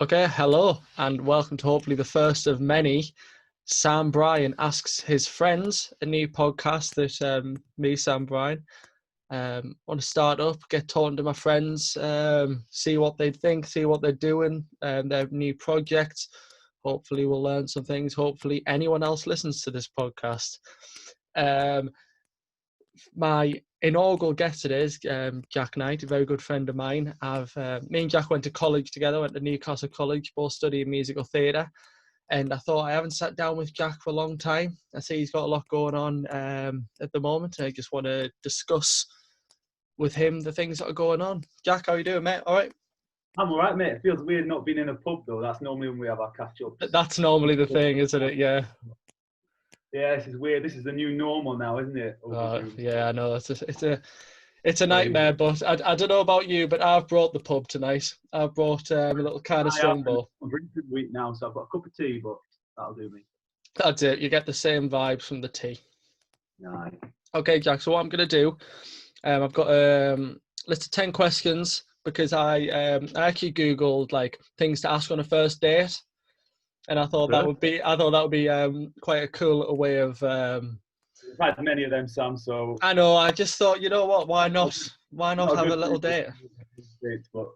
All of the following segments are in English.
Okay, hello, and welcome to hopefully the first of many. Bryan asks his friends, a new podcast that me, Bryan, want to start up, get talking to my friends, see what they think, see what they're doing, their new projects. Hopefully we'll learn some things. Hopefully anyone else listens to this podcast. My inaugural guest today is Jack Knight, a very good friend of mine. Me and Jack went to college together, went to Newcastle College, both studying musical theatre. And I thought, I haven't sat down with Jack for a long time. I see he's got a lot going on at the moment. And I just want to discuss with him the things that are going on. Jack, how are you doing, mate? All right? I'm all right, mate. It feels weird not being in a pub, though. That's normally when we have our catch-ups. That's normally the thing, isn't it? Yeah. Yeah, this is weird. This is the new normal now, isn't it? Yeah, I know. It's a nightmare, but I don't know about you, but I've brought the pub tonight. I've brought a little kind of strongbow. I'm drinking wheat now, so I've got a cup of tea, but that'll do me. That's it. You get the same vibes from the tea. Nice. Okay, Jack. So what I'm going to do, I've got a list of 10 questions because I actually Googled like things to ask on a first date, and I thought that would be quite a cool little way of. I've had many of them, Sam. So I know. I just thought, you know what? Why not? Why not have a little date? But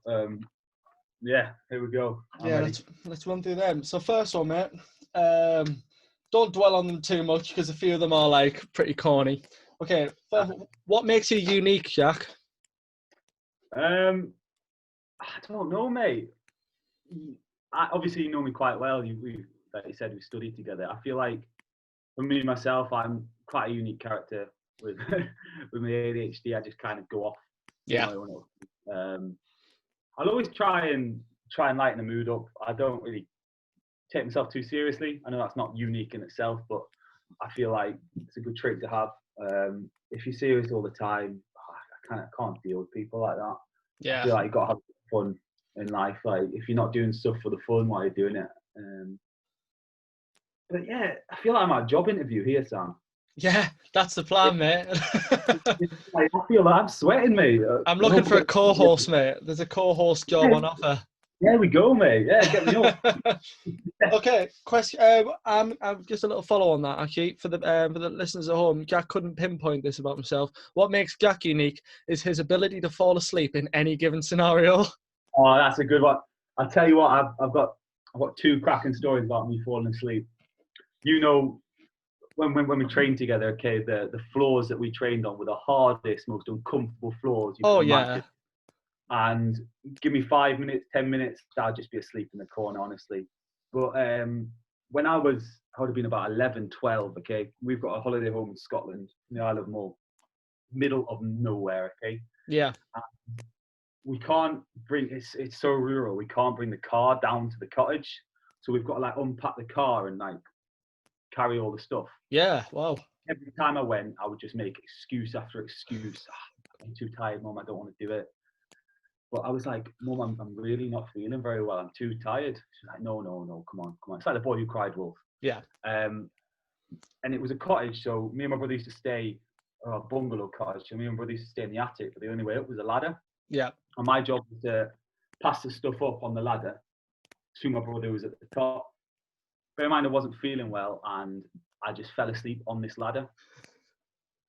yeah, here we go. Let's run through them. So first one, mate. Don't dwell on them too much because a few of them are like pretty corny. Okay, first, what makes you unique, Jack? I don't know, mate. Obviously, you know me quite well. Like you said, we studied together. I feel like for me myself, I'm quite a unique character with with my ADHD. I just kind of go off. Yeah. I'll always try and lighten the mood up. I don't really take myself too seriously. I know that's not unique in itself, but I feel like it's a good trait to have. If you're serious all the time, I can't deal with people like that. Yeah. I feel like you got to have fun in life. Like if you're not doing stuff for the fun while you're doing it. But yeah, I feel like I'm at a job interview here, Sam. Yeah, that's the plan, mate. I feel like I'm sweating, mate. I'm looking for a co-host, mate. There's a co-host job on offer. There we go, mate. Yeah, get me up. Okay, question. I'm just a little follow on that actually for the listeners at home. Jack couldn't pinpoint this about himself. What makes Jack unique is his ability to fall asleep in any given scenario. Oh, that's a good one. I'll tell you what. I've got two cracking stories about me falling asleep. You know, when we trained together, okay, the floors that we trained on were the hardest, most uncomfortable floors you can imagine. And give me 5 minutes, 10 minutes, I'd just be asleep in the corner, honestly. But when I would have been about 11, 12, okay, we've got a holiday home in Scotland, in the Isle of Mull, middle of nowhere, okay? Yeah. And we can't bring, it's so rural, we can't bring the car down to the cottage. So we've got to like unpack the car and like carry all the stuff. Yeah, wow. Every time I went, I would just make excuse after excuse. I'm too tired, Mum, I don't want to do it. But I was like, Mum, I'm really not feeling very well. I'm too tired. She's like, no, come on. It's like the boy who cried wolf. Yeah. And it was a cottage, so me and my brother used to stay, a bungalow cottage, so me and my brother used to stay in the attic, but the only way up was a ladder. Yeah. And my job was to pass the stuff up on the ladder to my brother who was at the top. Bear in mind, I wasn't feeling well, and I just fell asleep on this ladder.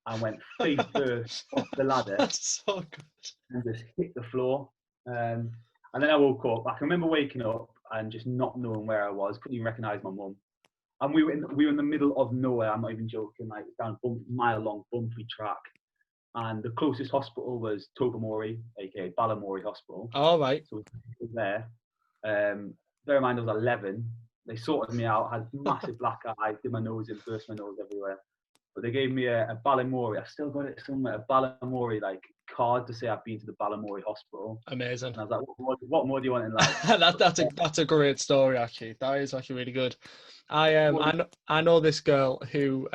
I went face first off the ladder. That's so good. And just hit the floor. And then I woke up. I can remember waking up and just not knowing where I was. Couldn't even recognise my mum. And we were in the middle of nowhere. I'm not even joking. Like down a mile-long bumpy track. And the closest hospital was Tobermory, aka Ballymorey Hospital. Oh, right. So it was there. Bear in mind, I was 11. They sorted me out. Had massive black eye. Did my nose in, burst my nose everywhere. But they gave me a Ballymorey. I've still got it somewhere. A Ballymorey like card to say I've been to the Ballymorey Hospital. Amazing. And I was like, what more do you want in life? that's a great story actually. That is actually really good. I know this girl who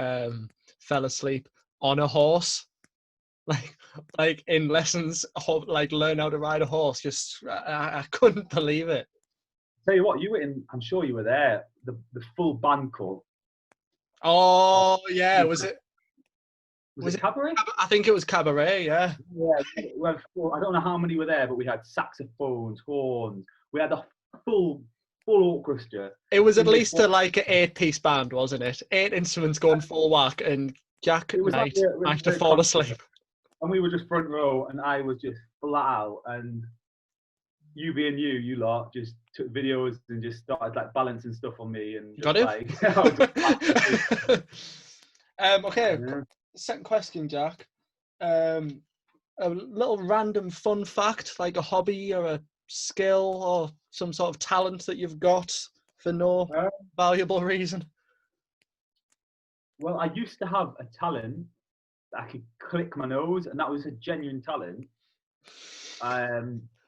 fell asleep on a horse, like in lessons, like learn how to ride a horse. Just I couldn't believe it. Tell you what, you were in. I'm sure you were there. The full band call. Oh yeah, was it? Was it Cabaret? I think it was Cabaret, yeah. Yeah, I don't know how many were there, but we had saxophones, horns. We had the full full orchestra. It was at In this least like an 8-piece band, wasn't it? 8 instruments going full whack, and Jack it was like might have fallen asleep. and we were just front row, and I was just flat out. And you being you lot just took videos and just started like balancing stuff on me, and just Got it? like I was just Okay, yeah. second question, Jack. A little random fun fact, like a hobby or a skill or some sort of talent that you've got for no valuable reason. Well, I used to have a talent that I could click my nose, and that was a genuine talent.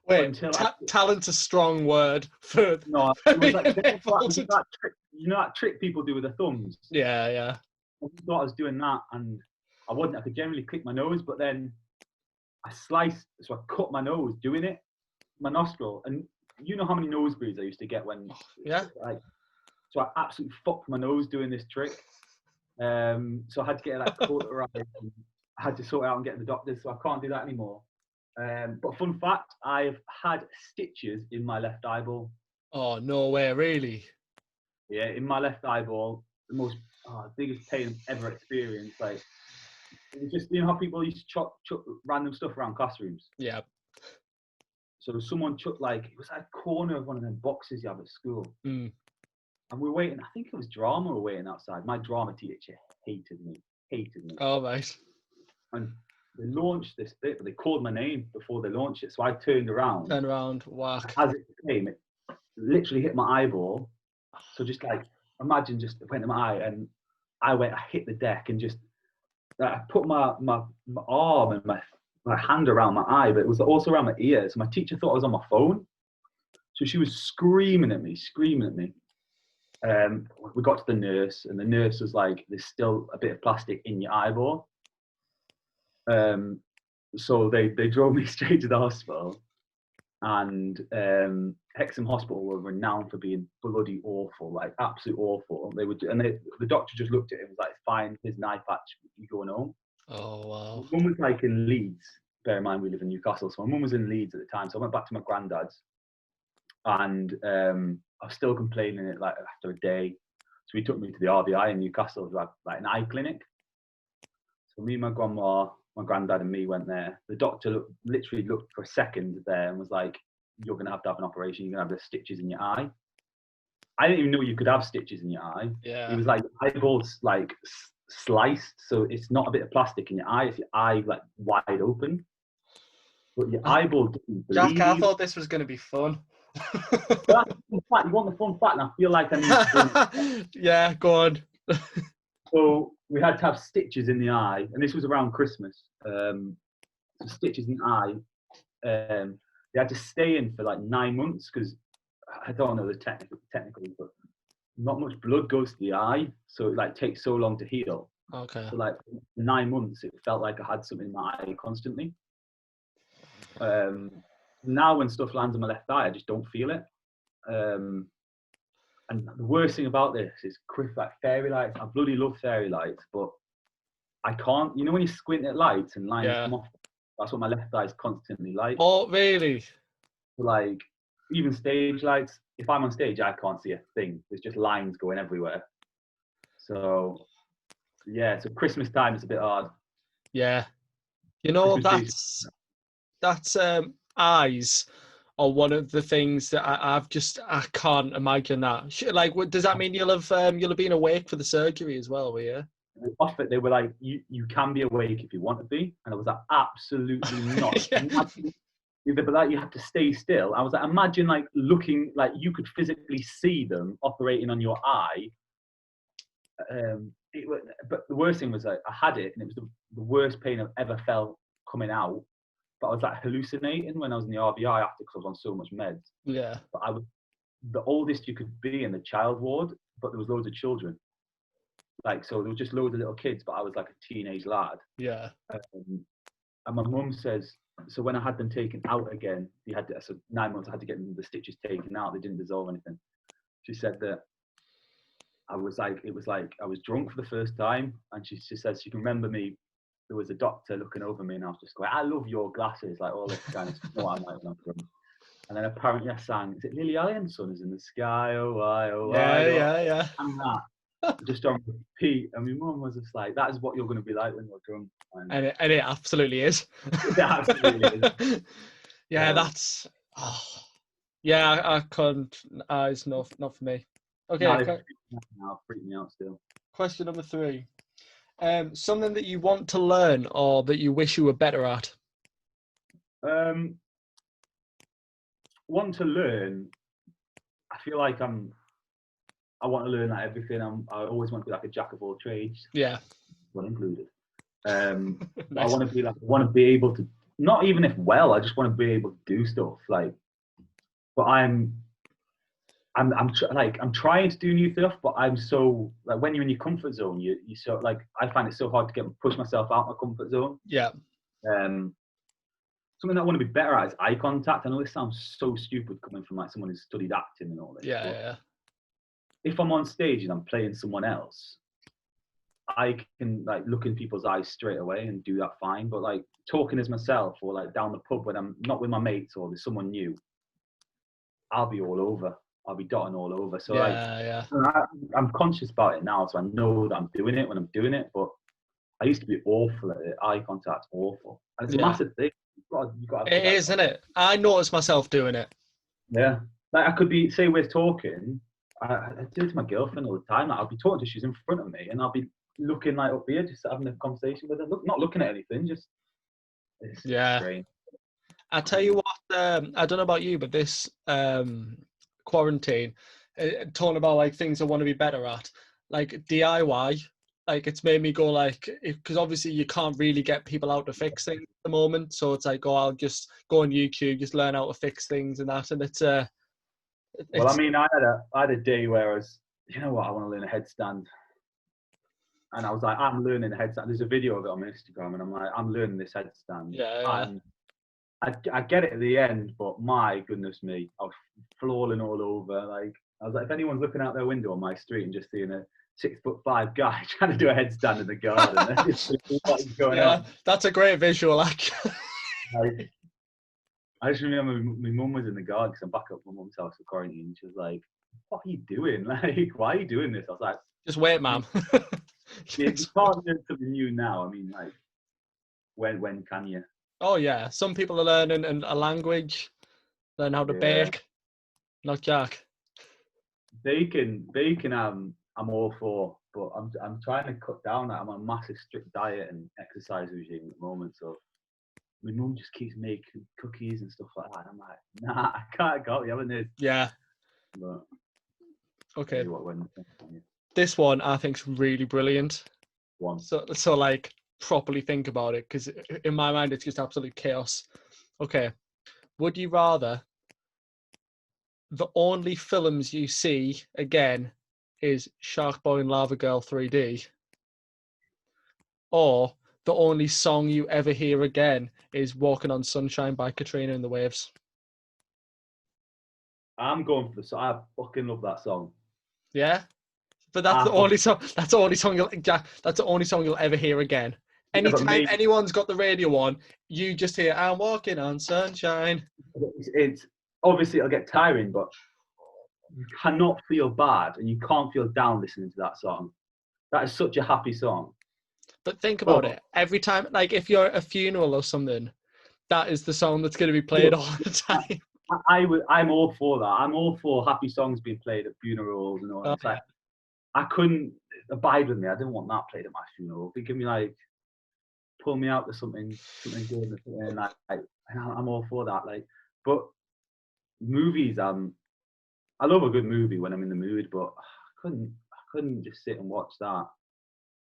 Wait, Until talent's a strong word for. no, it was like that trick, you know, that trick people do with their thumbs. Yeah, yeah. I thought I was doing that, and I wasn't. I could generally click my nose, but then I sliced, so I cut my nose doing it, my nostril, and you know how many nosebleeds I used to get when, yeah. Like, so I absolutely fucked my nose doing this trick. So I had to get it like cauterized. I had to sort it out and get the doctors, so I can't do that anymore. But fun fact, I've had stitches in my left eyeball. Oh, no way, really? Yeah, in my left eyeball, the most biggest pain I've ever experienced. Like, it was just, you know how people used to chuck random stuff around classrooms? Yeah. So someone chucked, like, it was like a corner of one of them boxes you have at school. Mm. And we're waiting, I think it was drama we were waiting outside. My drama teacher hated me. Oh, right. And they launched this bit, but they called my name before they launched it. So I turned around. Whack. As it came, it literally hit my eyeball. So just like, imagine just it went in my eye, and I hit the deck, and just, I put my arm and my hand around my eye, but it was also around my ear. So my teacher thought I was on my phone. So she was screaming at me. We got to the nurse, and the nurse was like, "There's still a bit of plastic in your eyeball." So they drove me straight to the hospital, and Hexham Hospital were renowned for being bloody awful, like absolute awful. The doctor just looked at it and was like, "Fine, here's an eye patch, you're going home." Oh, wow. My mum was like in Leeds. Bear in mind we live in Newcastle, so my mum was in Leeds at the time. So I went back to my granddad's, and I was still complaining it like after a day. So he took me to the RVI in Newcastle, like an eye clinic. So me, my grandma, my granddad, and me went there. The doctor literally looked for a second there and was like, "You're going to have an operation. You're going to have the stitches in your eye." I didn't even know you could have stitches in your eye. Yeah. He was like, eyeball's like sliced, so it's not a bit of plastic in your eye. It's your eye like wide open. But your eyeball didn't bleed. Jack, I thought this was going to be fun. That's the fun fact. You want the fun fact, and I feel like I need to. Yeah, go on. So we had to have stitches in the eye, and this was around Christmas. So stitches in the eye. They had to stay in for like 9 months, because I don't know the technically, but not much blood goes to the eye, so it like takes so long to heal. Okay. So like 9 months, it felt like I had something in my eye constantly. Now when stuff lands on my left eye, I just don't feel it. And the worst thing about this is like fairy lights. I bloody love fairy lights, but I can't. You know when you squint at lights and lines come off? That's what my left eye is constantly like. Oh, really? Like, even stage lights, if I'm on stage, I can't see a thing. There's just lines going everywhere. So, yeah, so Christmas time is a bit hard. Yeah. You know, that's eyes are one of the things that I can't imagine that. Like, does that mean you'll have been awake for the surgery as well, were you? Off it, they were like, you can be awake if you want to be. And I was like, absolutely not. But like, you have to stay still. I was like, imagine like looking, like you could physically see them operating on your eye. But the worst thing was, like, I had it, and it was the worst pain I've ever felt coming out. But I was like hallucinating when I was in the RVI after, because I was on so much meds. Yeah. But I was the oldest you could be in the child ward, but there was loads of children. Like, so there was just loads of little kids, but I was like a teenage lad. Yeah. And my mum says, so when I had them taken out again, so 9 months, I had to get the stitches taken out. They didn't dissolve anything. She said that it was like I was drunk for the first time, and she says she can remember me. There was a doctor looking over me, and I was just going, "I love your glasses," like all this kind of stuff. No, I'm like, when I'm drunk. And then apparently I sang, is it Lily Allen? Sun is in the sky, oh why, oh why. Yeah, Oh. yeah. And that just on repeat. And my mum was just like, that is what you're going to be like when you're drunk. And And it absolutely is. it absolutely is. Yeah, So, that's. Oh, yeah, I couldn't. It's not for me. Okay, no, they freak me out still. question number 3. Something that you want to learn or that you wish you were better at. Want to learn. I feel like I want to learn like everything. I always want to be like a jack of all trades, Yeah. one included. Nice. I want to be able to, not even if well, I just want to be able to do stuff like. But I'm trying to do new stuff, but I'm so like when you're in your comfort zone, you so like I find it so hard to push myself out my comfort zone. Yeah. Something that I want to be better at is eye contact. I know this sounds so stupid coming from like someone who's studied acting and all this. Yeah. If I'm on stage and I'm playing someone else, I can like look in people's eyes straight away and do that fine. But like talking as myself or like down the pub when I'm not with my mates or there's someone new, I'll be all over. I'll be dotting all over. So Yeah. I'm conscious about it now, so I know that I'm doing it when I'm doing it. But I used to be awful at it. Eye contact's awful, and it's a massive thing. You've got to It is, isn't it? I notice myself doing it. Yeah, like I could be say we're talking. I do it to my girlfriend all the time. Like, I'll be talking to her, she's in front of me, and I'll be looking like up here, just having a conversation with her. Not looking at anything, just it's strange. I tell you what, I don't know about you, but this quarantine, talking about like things I want to be better at, like DIY, like it's made me go like, because obviously you can't really get people out to fix things at the moment, so it's like, oh, I'll just go on YouTube, just learn how to fix things and that, and it's well, I mean, I had a day where I was, you know what, I want to learn a headstand. And I was like, I'm learning a headstand. There's a video of it on my Instagram, and I'm like, I'm learning this headstand. Yeah. And I get it at the end, but my goodness me, I was falling all over. Like, I was like, if anyone's looking out their window on my street and just seeing a 6'5" guy trying to do a headstand in the garden, what's going on? That's a great visual, actually. Like, I just remember my mum was in the garden because I'm back up at my mum's house for quarantine. And she was like, "What are you doing? Like, why are you doing this?" I was like, "Just wait, ma'am." You can't learn something new now. I mean, like, when can you? Oh yeah, some people are learning a language, learn how to bake. Not Jack. Bacon. I'm all for, but I'm trying to cut down. I'm on a massive strict diet and exercise regime at the moment. So my mum just keeps making cookies and stuff like that. And I'm like, nah, I can't go. You haven't this. Yeah. But okay. This one I think's really brilliant. So like properly think about it, because in my mind it's just absolute chaos. Okay. Would you rather the only films you see again is Shark Boy and Lava Girl 3D, or the only song you ever hear again is Walking on Sunshine by Katrina and the Waves? I'm going for the song. I fucking love that song. Yeah, but that's the only song. That's the only song that's the only song you'll ever hear again. Anytime anyone's got the radio on, you just hear "I'm walking on sunshine." It's obviously it'll get tiring, but you cannot feel bad and you can't feel down listening to that song. That is such a happy song. But think about it. Every time, like if you're at a funeral or something, that is the song that's going to be played all the time. I'm all for that. I'm all for happy songs being played at funerals and all. It's like I couldn't abide with me. I didn't want that played at my funeral. They give me like pull me out to something good, and I'm all for that. Like, but movies, I love a good movie when I'm in the mood, but I couldn't just sit and watch that.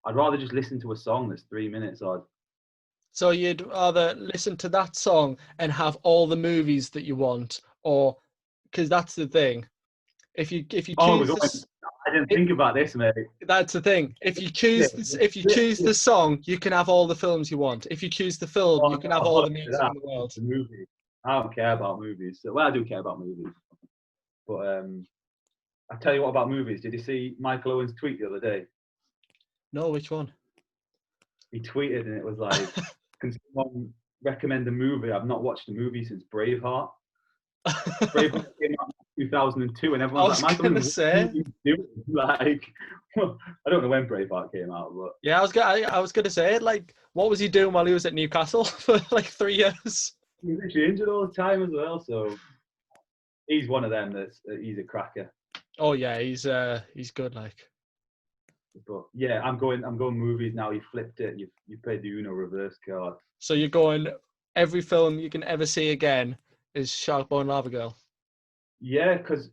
I'd rather just listen to a song that's 3 minutes odd. So you'd rather listen to that song and have all the movies that you want, or because that's the thing. If you choose I didn't think about this, mate. That's the thing. If you choose the song, you can have all the films you want. If you choose the film, you can have all the music in the world. The movie. I don't care about movies. Well, I do care about movies, but I tell you what about movies. Did you see Michael Owen's tweet the other day? No, which one? He tweeted and it was like, "Can someone recommend a movie? I've not watched a movie since Braveheart." Braveheart came out in 2002, and I everyone's like, was "Man, gonna what are say, you doing?" Like, I don't know when Braveheart came out, but yeah, I was gonna say, like, what was he doing while he was at Newcastle for like 3 years? he was literally injured all the time as well. So he's one of them he's a cracker. Oh yeah, he's good. Like, But yeah, I'm going movies now. You flipped it. You played the Uno reverse card. so you're going every film you can ever see again is Shark Boy and Lava Girl. Yeah, because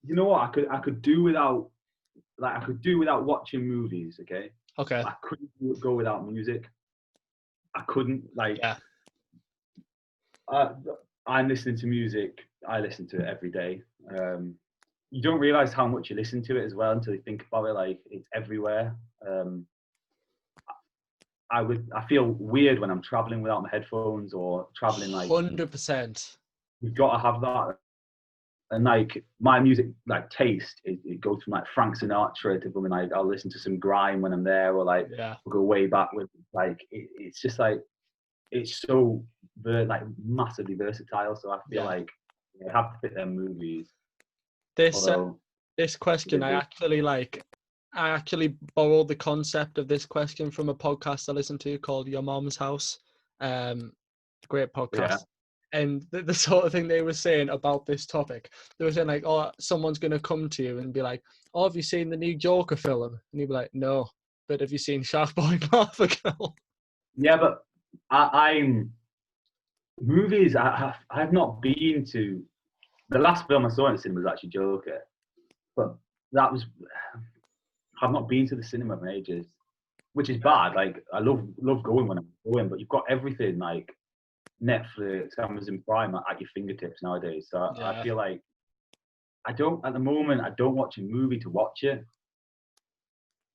you know what, I could do without I could do without watching movies. Okay, Okay, I couldn't go without music. I couldn't yeah, uh, I'm listening to music. I listen to it every day. You don't realize how much you listen to it as well until you think about it. Like it's everywhere. Um, I feel weird when I'm traveling without my headphones or traveling. Like 100%. you've got to have that. And like my music, like taste, it goes from like Frank Sinatra to something like I'll listen to some grime when I'm there, or like Yeah, we'll go way back with like it's just like it's so like massively versatile. So I feel yeah. like you have to pick them movies. This Although this question, they do. I actually borrowed the concept of this question from a podcast I listened to called Your Mom's House. Great Yeah, podcast. And the sort of thing they were saying about this topic, they were saying like, oh, someone's going to come to you and be like, oh, have you seen the new Joker film? And you'd be like, no, but have you seen Shark Boy and Lava Girl? yeah, but I'm movies. I've not been to the last film I saw in the cinema was actually Joker, but that was I've not been to the cinema in ages, which is bad. Like I love going when I'm going, but you've got everything like Netflix, Amazon Prime at your fingertips nowadays. So I Yeah, feel like I don't at the moment. I don't watch a movie to watch it.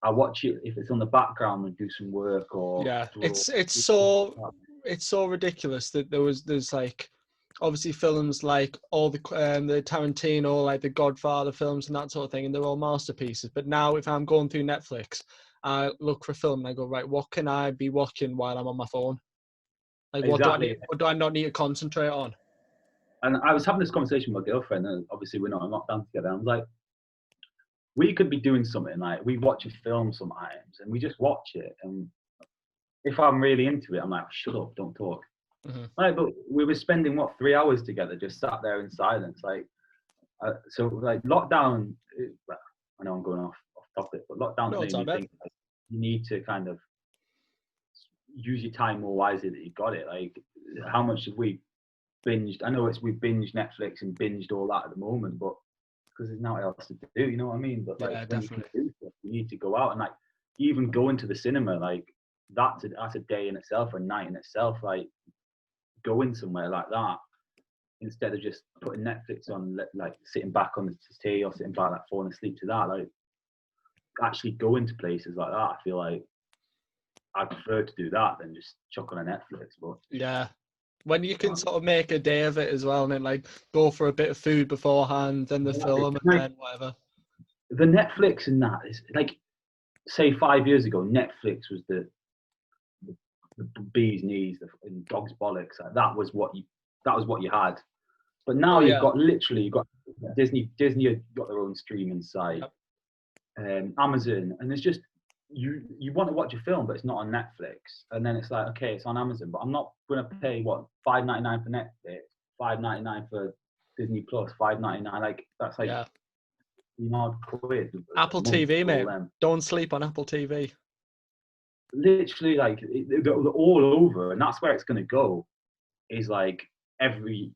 I watch it if it's on the background and do some work or yeah. draw. It's so ridiculous that there's like obviously films like all the Tarantino, like the Godfather films and that sort of thing, and they're all masterpieces. But now if I'm going through Netflix, I look for a film and I go, right, what can I be watching while I'm on my phone? Like Exactly. what do I not need to concentrate on? And I was having this conversation with my girlfriend, and obviously we're not in lockdown together. I was like, we could be doing something like we watch a film sometimes, and we just watch it. And if I'm really into it, I'm like, shut up, don't talk. Hmm. Like, but we were spending what 3 hours together, just sat there in silence. Like, so like lockdown. Well, I know I'm going off topic, but lockdown's No, it's made not me bad. think like, you need to kind of use your time more wisely that you got it. Like, how much have we binged? I know we binged Netflix and binged all that at the moment, but because there's nothing else to do, you know what I mean? But like Yeah, when you can definitely. do stuff, you need to go out and like even going to the cinema, like that's a day in itself, or a night in itself. Like going somewhere like that instead of just putting Netflix on, like sitting back on the tea or sitting back like falling asleep to that. Like actually going to places like that, I feel like I prefer to do that than just chuck on a Netflix. But Yeah. When you can um, sort of make a day of it as well, and then like go for a bit of food beforehand, then the yeah, film, and like then whatever. the Netflix and that is like say 5 years ago, Netflix was the bee's knees, and dog's bollocks. Like, that was what you had. But now Oh yeah. you've got Disney have got their own streaming site, Yep. Amazon, and there's just you want to watch a film, but it's not on Netflix, and then it's like okay, it's on Amazon, but I'm not going to pay what $5.99 for Netflix, $5.99 for Disney Plus, $5.99. Like that's like Yeah. £quid Apple a month TV, for all mate. them. Don't sleep on Apple TV. Literally, like they're all over, and that's where it's going to go. Is like every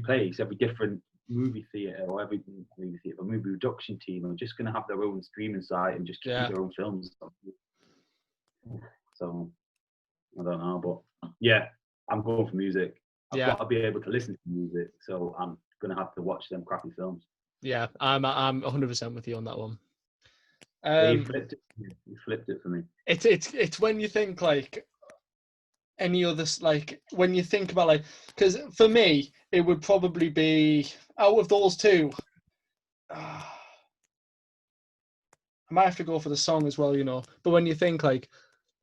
place, every different movie theater or every movie theater, movie production team are just going to have their own streaming site and just keep Yeah. their own films. So I don't know, but yeah, I'm going for music. I've Yeah. got to be able to listen to music, so I'm going to have to watch them crappy films. Yeah. I'm 100% with you on that one. Yeah, Um, you flipped it for me. it's when you think like any other like when you think about like because for me it would probably be out of those two. I might have to go for the song as well, you know. But when you think like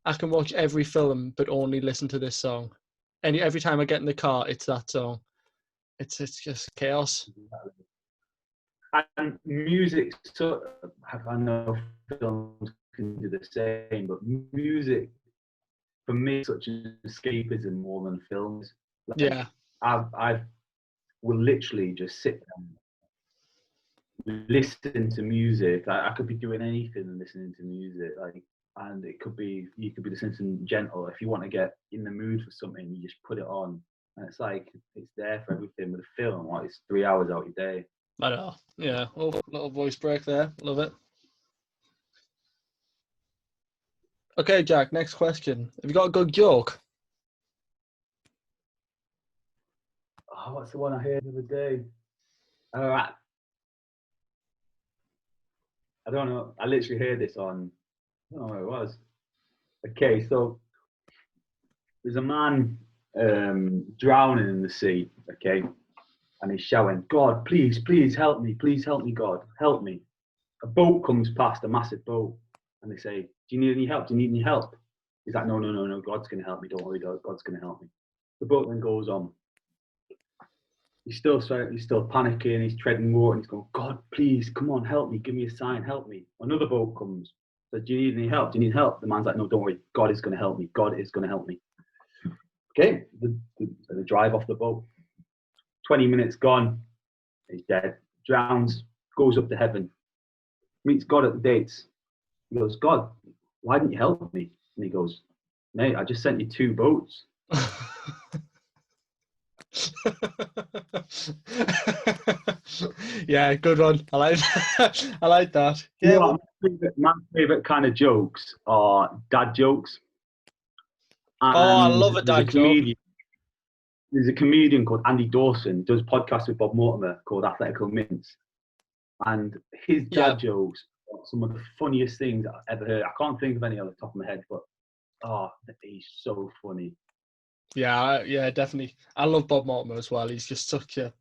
I can watch every film but only listen to this song, and every time I get in the car, it's that song. it's just chaos. And music, so I know films can do the same, but music for me is such an escapism more than films. Like, Yeah, I will literally just sit and listen to music. I could be doing anything and listening to music. Like, and you could be listening to gentle. If you want to get in the mood for something, you just put it on, and it's like it's there for everything. With a film, like it's 3 hours out your day. I know. Yeah, oh, little voice break there. Love it. Okay, Jack. Next question. Have you got a good joke? Oh, what's the one I heard the other day? I don't know. I literally heard this on. I don't know where it was. Okay, so there's a man drowning in the sea. Okay, and he's shouting, "God, please, please help me, God, help me." A boat comes past, a massive boat, and they say, "Do you need any help? Do you need any help?" He's like, "No, no, no, no. God's going to help me. Don't worry, God's going to help me." The boat then goes on. He's still panicking. He's treading water, and he's going, "God, please, come on, help me. Give me a sign. Help me." Another boat comes. So, "Do you need any help? Do you need help?" The man's like, "No, don't worry. God is going to help me. God is going to help me." Okay, they drive off the boat. 20 minutes gone. He's dead. Drowns. Goes up to heaven. Meets God at the gates. He goes, "God, why didn't you help me?" And he goes, "Mate, I just sent you 2 boats." Yeah, good one. I like that. I like that. You Yeah, know well, what? My favorite kind of jokes are dad jokes. oh, I And love a dad joke. there's a comedian called Andy Dawson, does podcasts with Bob Mortimer called Athletical Mints. And his Yeah, dad jokes are some of the funniest things I've ever heard. I can't think of any off the top of my head, but oh, he's so funny. yeah, definitely. I love Bob Mortimer as well. He's just such a.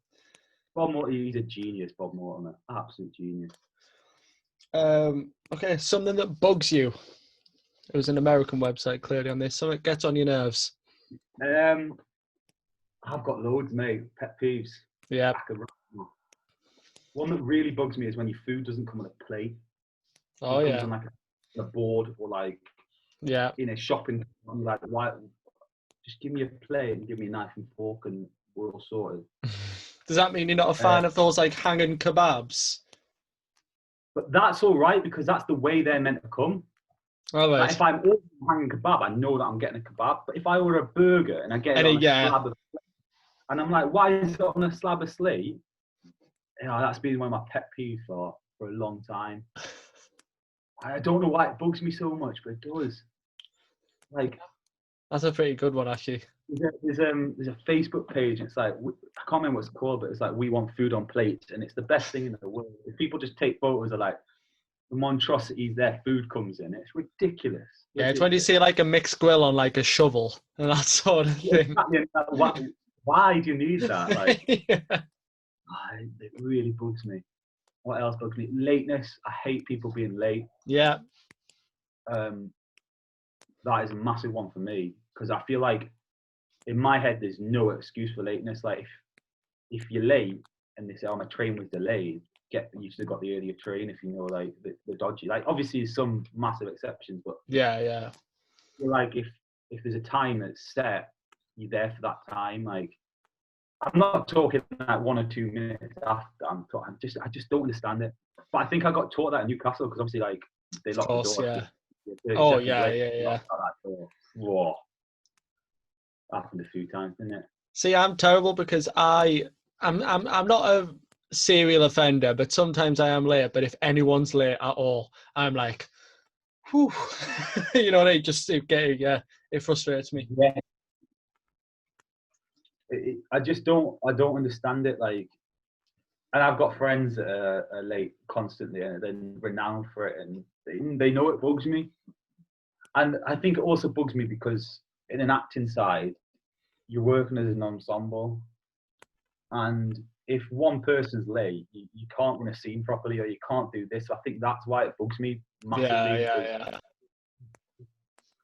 Bob Mortimer, he's a genius, Bob Mortimer. Absolute genius. Okay, something that bugs you. It was an American website, clearly on this. Something that gets on your nerves. Um, I've got loads, mate. Pet peeves. Yeah. One that really bugs me is when your food doesn't come on a plate. Oh, It comes yeah. on like a board or like Yeah. in a shopping. Like, why? Just give me a plate and give me a knife and fork, and we're all sorted. Does that mean you're not a Uh, fan of those like hanging kebabs? but that's all right because that's the way they're meant to come. All Like right. if I'm ordering a hanging kebab, I know that I'm getting a kebab. But if I order a burger and I get it on a Yeah. slab of, and I'm like, why is it on a slab of slate? You know, that's been one of my pet peeves for a long time. I don't know why it bugs me so much, but it does. Like, That's a pretty good one, actually. there's a Facebook page. It's like I can't remember what it's called, but it's like "We want food on plates," and it's the best thing in the world. If people just take photos of like the monstrosities their food comes in, it's ridiculous. Yeah, it's when you see like a mixed grill on like a shovel and that sort of Yeah, thing. exactly. Why do you need that? Like, Yeah. it really bugs me. What else bugs me? Lateness. I hate people being late. Yeah. That is a massive one for me because I feel like in my head there's no excuse for lateness. Like if you're late and they say, "Oh, my train was delayed," you should have got the earlier train if you know like the dodgy. Like obviously there's some massive exceptions, but Yeah. like if there's a time that's set, you're there for that time. Like I'm not talking like 1 or 2 minutes after. I just don't understand it. But I think I got taught that in Newcastle because obviously like they Of locked the course, door. yeah. 30 Oh, seconds yeah, later, yeah, they yeah. locked that door. Whoa. Happened a few times, didn't it? See, I'm terrible because I'm not a serial offender, but sometimes I am late. But if anyone's late at all, I'm like, whew. You know, they just getting it frustrates me. Yeah. I just don't. I don't understand it. Like, and I've got friends that are late constantly, and they're renowned for it, and they know it bugs me. And I think it also bugs me because in an acting side, you're working as an ensemble, and if one person's late, you can't run a scene properly, or you can't do this. So I think that's why it bugs me massively because Yeah.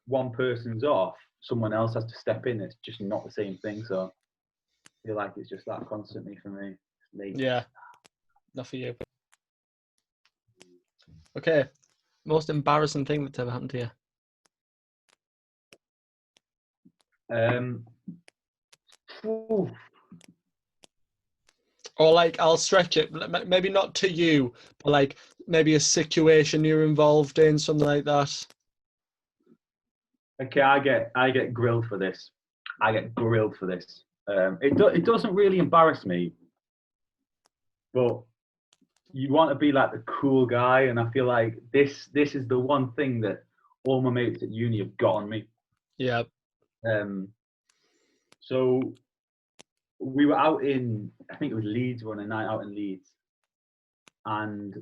one person's off, someone else has to step in. It's just not the same thing. So feel like it's just that constantly for me. Late. Yeah, not for you. Okay, most embarrassing thing that's ever happened to you? Ooh, Or like, I'll stretch it. Maybe not to you, but like maybe a situation you're involved in, something like that. okay, I get grilled for this. I get grilled for this. It doesn't really embarrass me, but you want to be like the cool guy, and I feel like this is the one thing that all my mates at uni have got on me. Yeah. Um, so we were out in, I think it was Leeds, we were on a night out in Leeds, and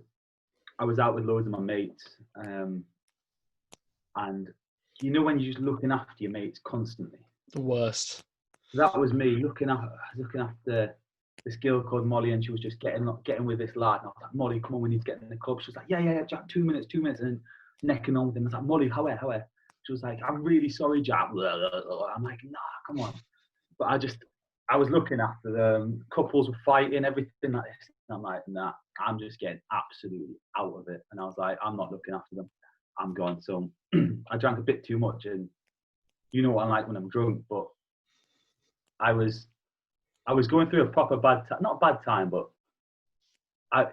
I was out with loads of my mates, and you know when you're just looking after your mates constantly. The worst. That was me looking after this girl called Molly, and she was just getting with this lad. And I was like, Molly, come on, we need to get in the club. She was like, yeah, Jack, 2 minutes, and necking on with him. I was like, Molly, how? She was like, I'm really sorry, Jack. I'm like, nah, come on. But I was looking after them. Couples were fighting, everything like this. And I'm like, nah, I'm just getting absolutely out of it. And I was like, I'm not looking after them. I'm gone. So I drank a bit too much, and you know what I'm like when I'm drunk, but I was going through a proper bad time, not bad time, but I,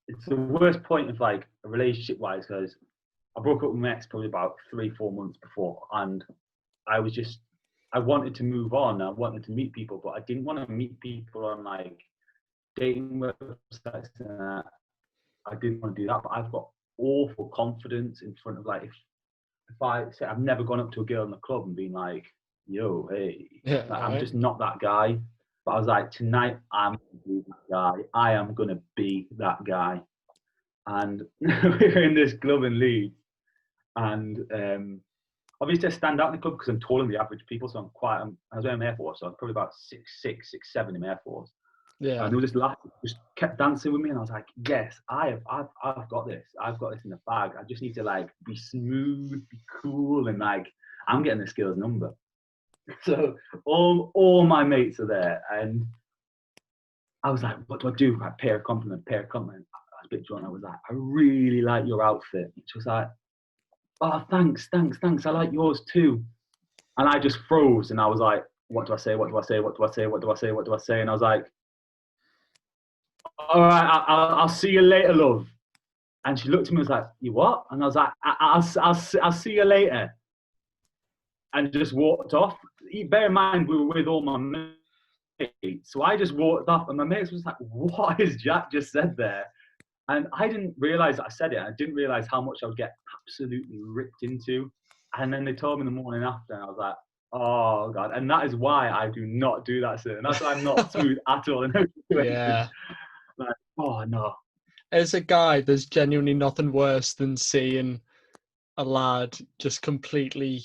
it's the worst point of like a relationship wise, because I broke up with my ex probably about 3-4 months before, and I was just, I wanted to move on. I wanted to meet people, but I didn't want to meet people on like dating websites and that. I didn't want to do that, but I've got awful confidence in front of like, if I say I've never gone up to a girl in the club and been like, yo, hey, Yeah, like, I'm right. just not that guy. But I was like, tonight I'm gonna be that guy. I am gonna be that guy. And we were in this club in Leeds, and obviously I stand out in the club because I'm taller than the average people, so I was wearing my Air Force, so I was probably about 6'6", 6'7" in my Air Force. Yeah. And there was this lad who just kept dancing with me, and I was like, yes, I've got this. I've got this in the bag. I just need to like be smooth, be cool, and like I'm getting this girl's number. So all my mates are there, and I was like, what do I do? I pay her a compliment, I was a bit drunk. I was like, I really like your outfit. She was like, oh, thanks. I like yours too. And I just froze, and I was like, what do I say? What do I say? What do I say? What do I say? What do I say? And I was like, all right, I'll see you later, love. And she looked at me and was like, you what? And I was like, I'll see you later. And just walked off. Bear in mind, we were with all my mates. So I just walked off, and my mates was like, what has Jack just said there? And I didn't realize that I said it. I didn't realize how much I would get absolutely ripped into. And then they told me in the morning after, and I was like, oh, God. And that is why I do not do that, sir. And that's why I'm not smooth at all in those situations. Yeah. Like, oh, no. As a guy, there's genuinely nothing worse than seeing a lad just completely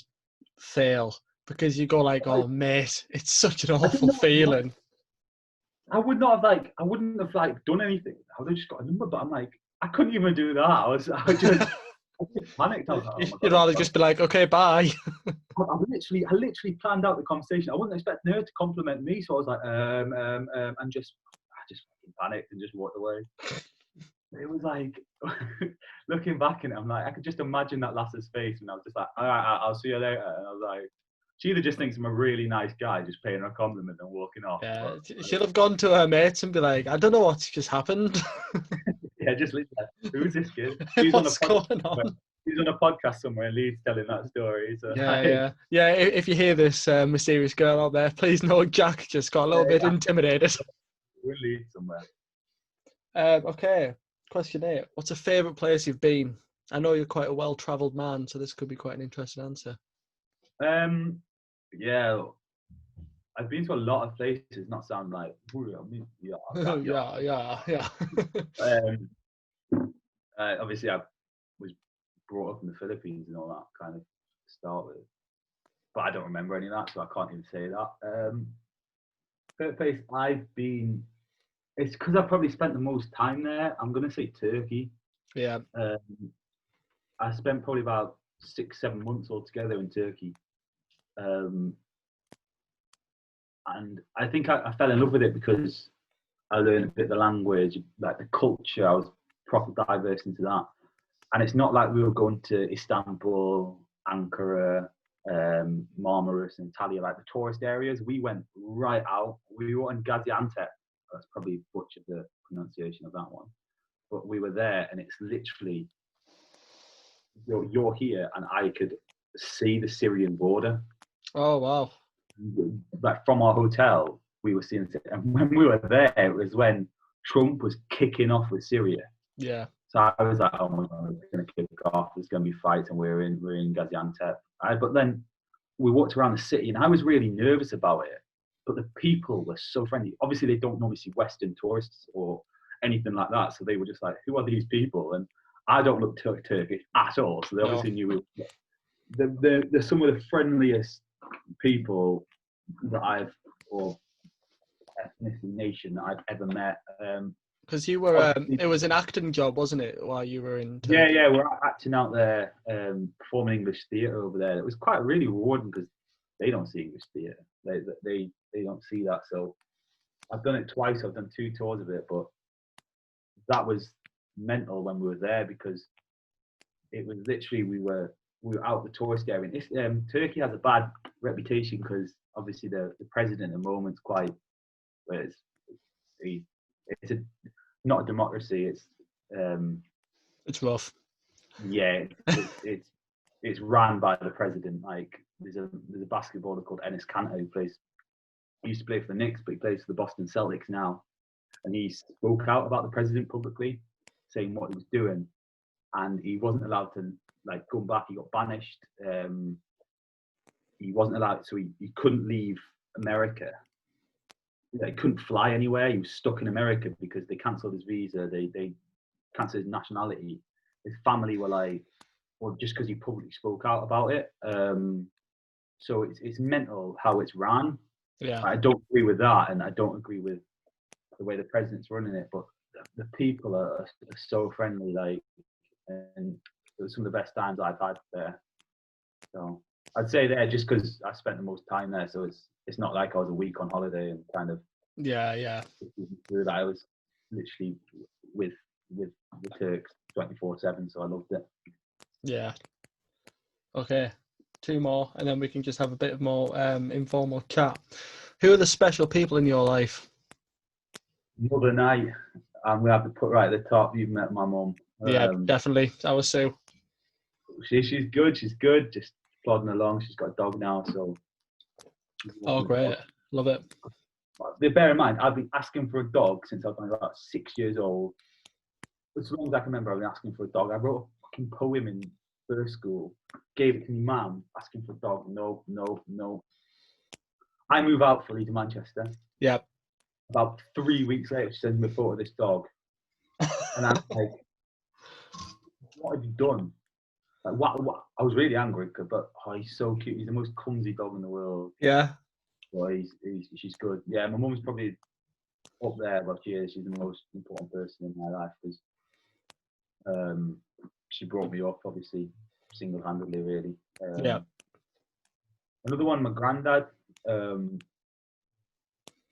fail, because you go like, oh mate, it's such an I didn't awful know what feeling. I wouldn't have like done anything. I would have just got a number, but I'm like, I couldn't even do that. I just panicked. I was like, oh my You'd God, rather just be like, okay, bye. I literally planned out the conversation. I wasn't expecting her to compliment me, so I was like, and I just fucking panicked and just walked away. It was like, looking back in it, I'm like, I could just imagine that lass's face, and I was just like, all right, I'll see you later. And I was like, she either just thinks I'm a really nice guy, just paying her a compliment and walking off. Yeah, But, she'll have gone to her mates and be like, I don't know what's just happened. yeah, just literally, who's this kid? He's on a What's podcast. going on? He's on a podcast somewhere in Leeds telling that story. So Yeah. If you hear this mysterious girl out there, please know Jack just got a little bit yeah, intimidated. we're in Leeds somewhere. Okay, question 8. What's a favourite place you've been? I know you're quite a well-travelled man, so this could be quite an interesting answer. Yeah, I've been to a lot of places. Not sound like Yeah. Um, obviously, I was brought up in the Philippines and all that kind of to start with, but I don't remember any of that, so I can't even say that. Favorite place I've been, it's because I've probably spent the most time there. I'm gonna say Turkey. Yeah. I spent probably about 6-7 months altogether in Turkey. and I think I fell in love with it because I learned a bit of the language, like the culture. I was proper diverse into that. And it's not like we were going to Istanbul, Ankara, Marmaris, and Antalya, like the tourist areas. We went right out. We were in Gaziantep. That's probably butchered the pronunciation of that one. But we were there, and it's literally you're here, and I could see the Syrian border. Oh wow! Like from our hotel, we were seeing, and when we were there, it was when Trump was kicking off with Syria. Yeah. So I was like, oh my god, it's going to kick off. There's going to be fights, and we're in Gaziantep. But then we walked around the city, and I was really nervous about it. But the people were so friendly. Obviously, they don't normally see Western tourists or anything like that, so they were just like, who are these people? And I don't look Turkish at all, so they obviously knew we were. They're some of the friendliest people that or ethnicity nation that I've ever met. Because you were, it was an acting job, wasn't it, while you were in Turkey? Yeah, we're acting out there, performing English theatre over there. It was quite really rewarding because they don't see English theatre. They don't see that. So I've done it twice. I've done 2 tours of it, but that was mental when we were there because it was literally we were out the tourist area. Turkey has a bad reputation because obviously the president at the moment's quite. It's not a democracy. It's rough. Yeah, it's run by the president. Like there's a basketballer called Enes Kanter who used to play for the Knicks, but he plays for the Boston Celtics now. And he spoke out about the president publicly, saying what he was doing, and he wasn't allowed to like come back. He got banished. He wasn't allowed, so he couldn't leave America. He couldn't fly anywhere. He was stuck in America because they cancelled his visa. They cancelled his nationality. His family were like, well, just because he publicly spoke out about it. So it's mental how it's run. Yeah. I don't agree with that, and I don't agree with the way the president's running it. But the people are so friendly, like, and it was some of the best times I've had there. So I'd say there just because I spent the most time there. So it's not like I was a week on holiday and kind of through that. I was literally with the Turks 24/7, so I loved it. Yeah. Okay, 2 more, and then we can just have a bit of more informal chat. Who are the special people in your life? Mother night, I'm gonna have to put right at the top. You've met my mum. Yeah, definitely. That was Sue. She's good. She's good. Just plodding along. She's got a dog now, so. Oh, great! Love it. But bear in mind, I've been asking for a dog since I've been about 6 years old. As long as I can remember, I've been asking for a dog. I wrote a fucking poem in first school, gave it to my mum, asking for a dog. No. I move out fully to Manchester. Yeah. About 3 weeks later, she sends me a photo of this dog. And I'm like, what have you done? Like, what? I was really angry, but he's so cute. He's the most clumsy dog in the world. Yeah. Well, she's good. Yeah, my mum's probably up there, but she's the most important person in my life because she brought me up, obviously, single-handedly, really. Yeah. Another one, my granddad.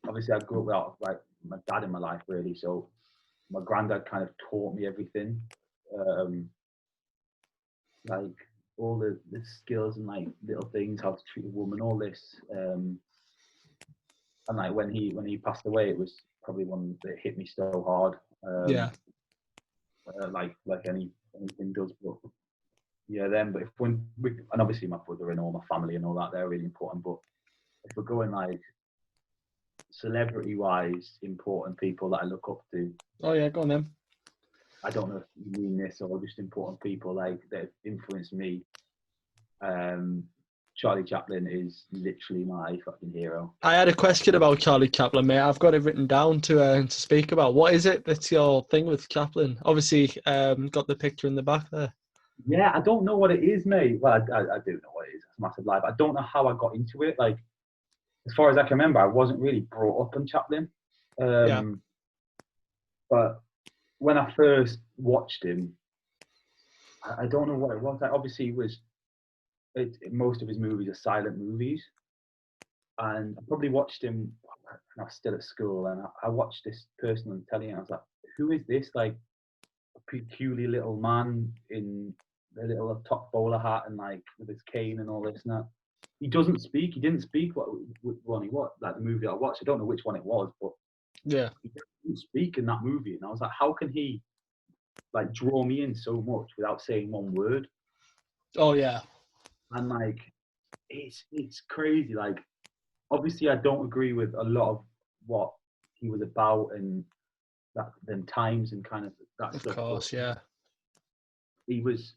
Obviously, I grew up without like my dad in my life, really. So my granddad kind of taught me everything, like all the skills and like little things, how to treat a woman, all this. And like when he passed away, it was probably one that hit me so hard. Like anything does, but yeah, then. But and obviously my brother and all my family and all that, they're really important. But if we're going like celebrity-wise, important people that I look up to. Oh yeah, go on then. I don't know if you mean this or just important people like that have influenced me. Charlie Chaplin is literally my fucking hero. I had a question about Charlie Chaplin, mate. I've got it written down to speak about. What is it that's your thing with Chaplin? Obviously, got the picture in the back there. Yeah, I don't know what it is, mate. Well, I do know what it is. It's a massive lie. But I don't know how I got into it. Like, as far as I can remember, I wasn't really brought up on Chaplin. But when I first watched him, I don't know what it was. Like, obviously, most of his movies are silent movies. And I probably watched him when I was still at school, and I watched this person on telly, and I was like, who is this, like, a peculiar little man in a little top bowler hat and like with his cane and all this and that. He doesn't speak. He didn't speak what one he what like the movie I watched. I don't know which one it was, but Yeah. he didn't speak in that movie, and I was like, how can he like draw me in so much without saying one word? Oh yeah. And like, it's crazy. Like, obviously, I don't agree with a lot of what he was about and that them times and kind of that Of stuff. course, But yeah. he was,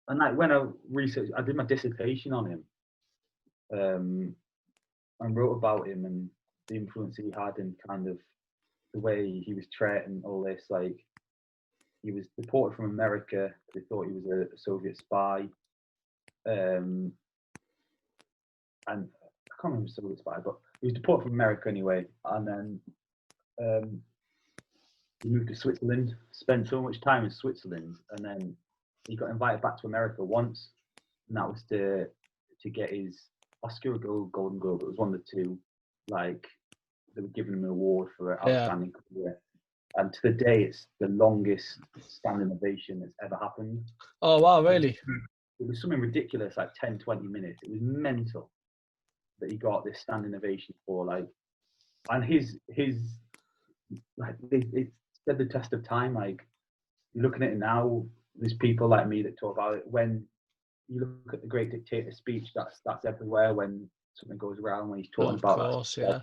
and like when I researched, I did my dissertation on him, and wrote about him and the influence he had and kind of the way he was treated and all this. Like, he was deported from America. They thought he was a Soviet spy, and I can't remember Soviet spy, but he was deported from America anyway. And then he moved to Switzerland, spent so much time in Switzerland, and then he got invited back to America once, and that was to get his Oscar or Golden Globe. It was one of the two. Like, they were giving him an award for outstanding career. And to the day, it's the longest standing ovation that's ever happened. Oh wow, really? It was something ridiculous, like 10, 20 minutes. It was mental that he got this standing ovation for. Like, and his like, it stood the test of time. Like, looking at it now, there's people like me that talk about it. When you look at the Great Dictator speech, that's everywhere when something goes around, when he's talking Of about course, that. yeah.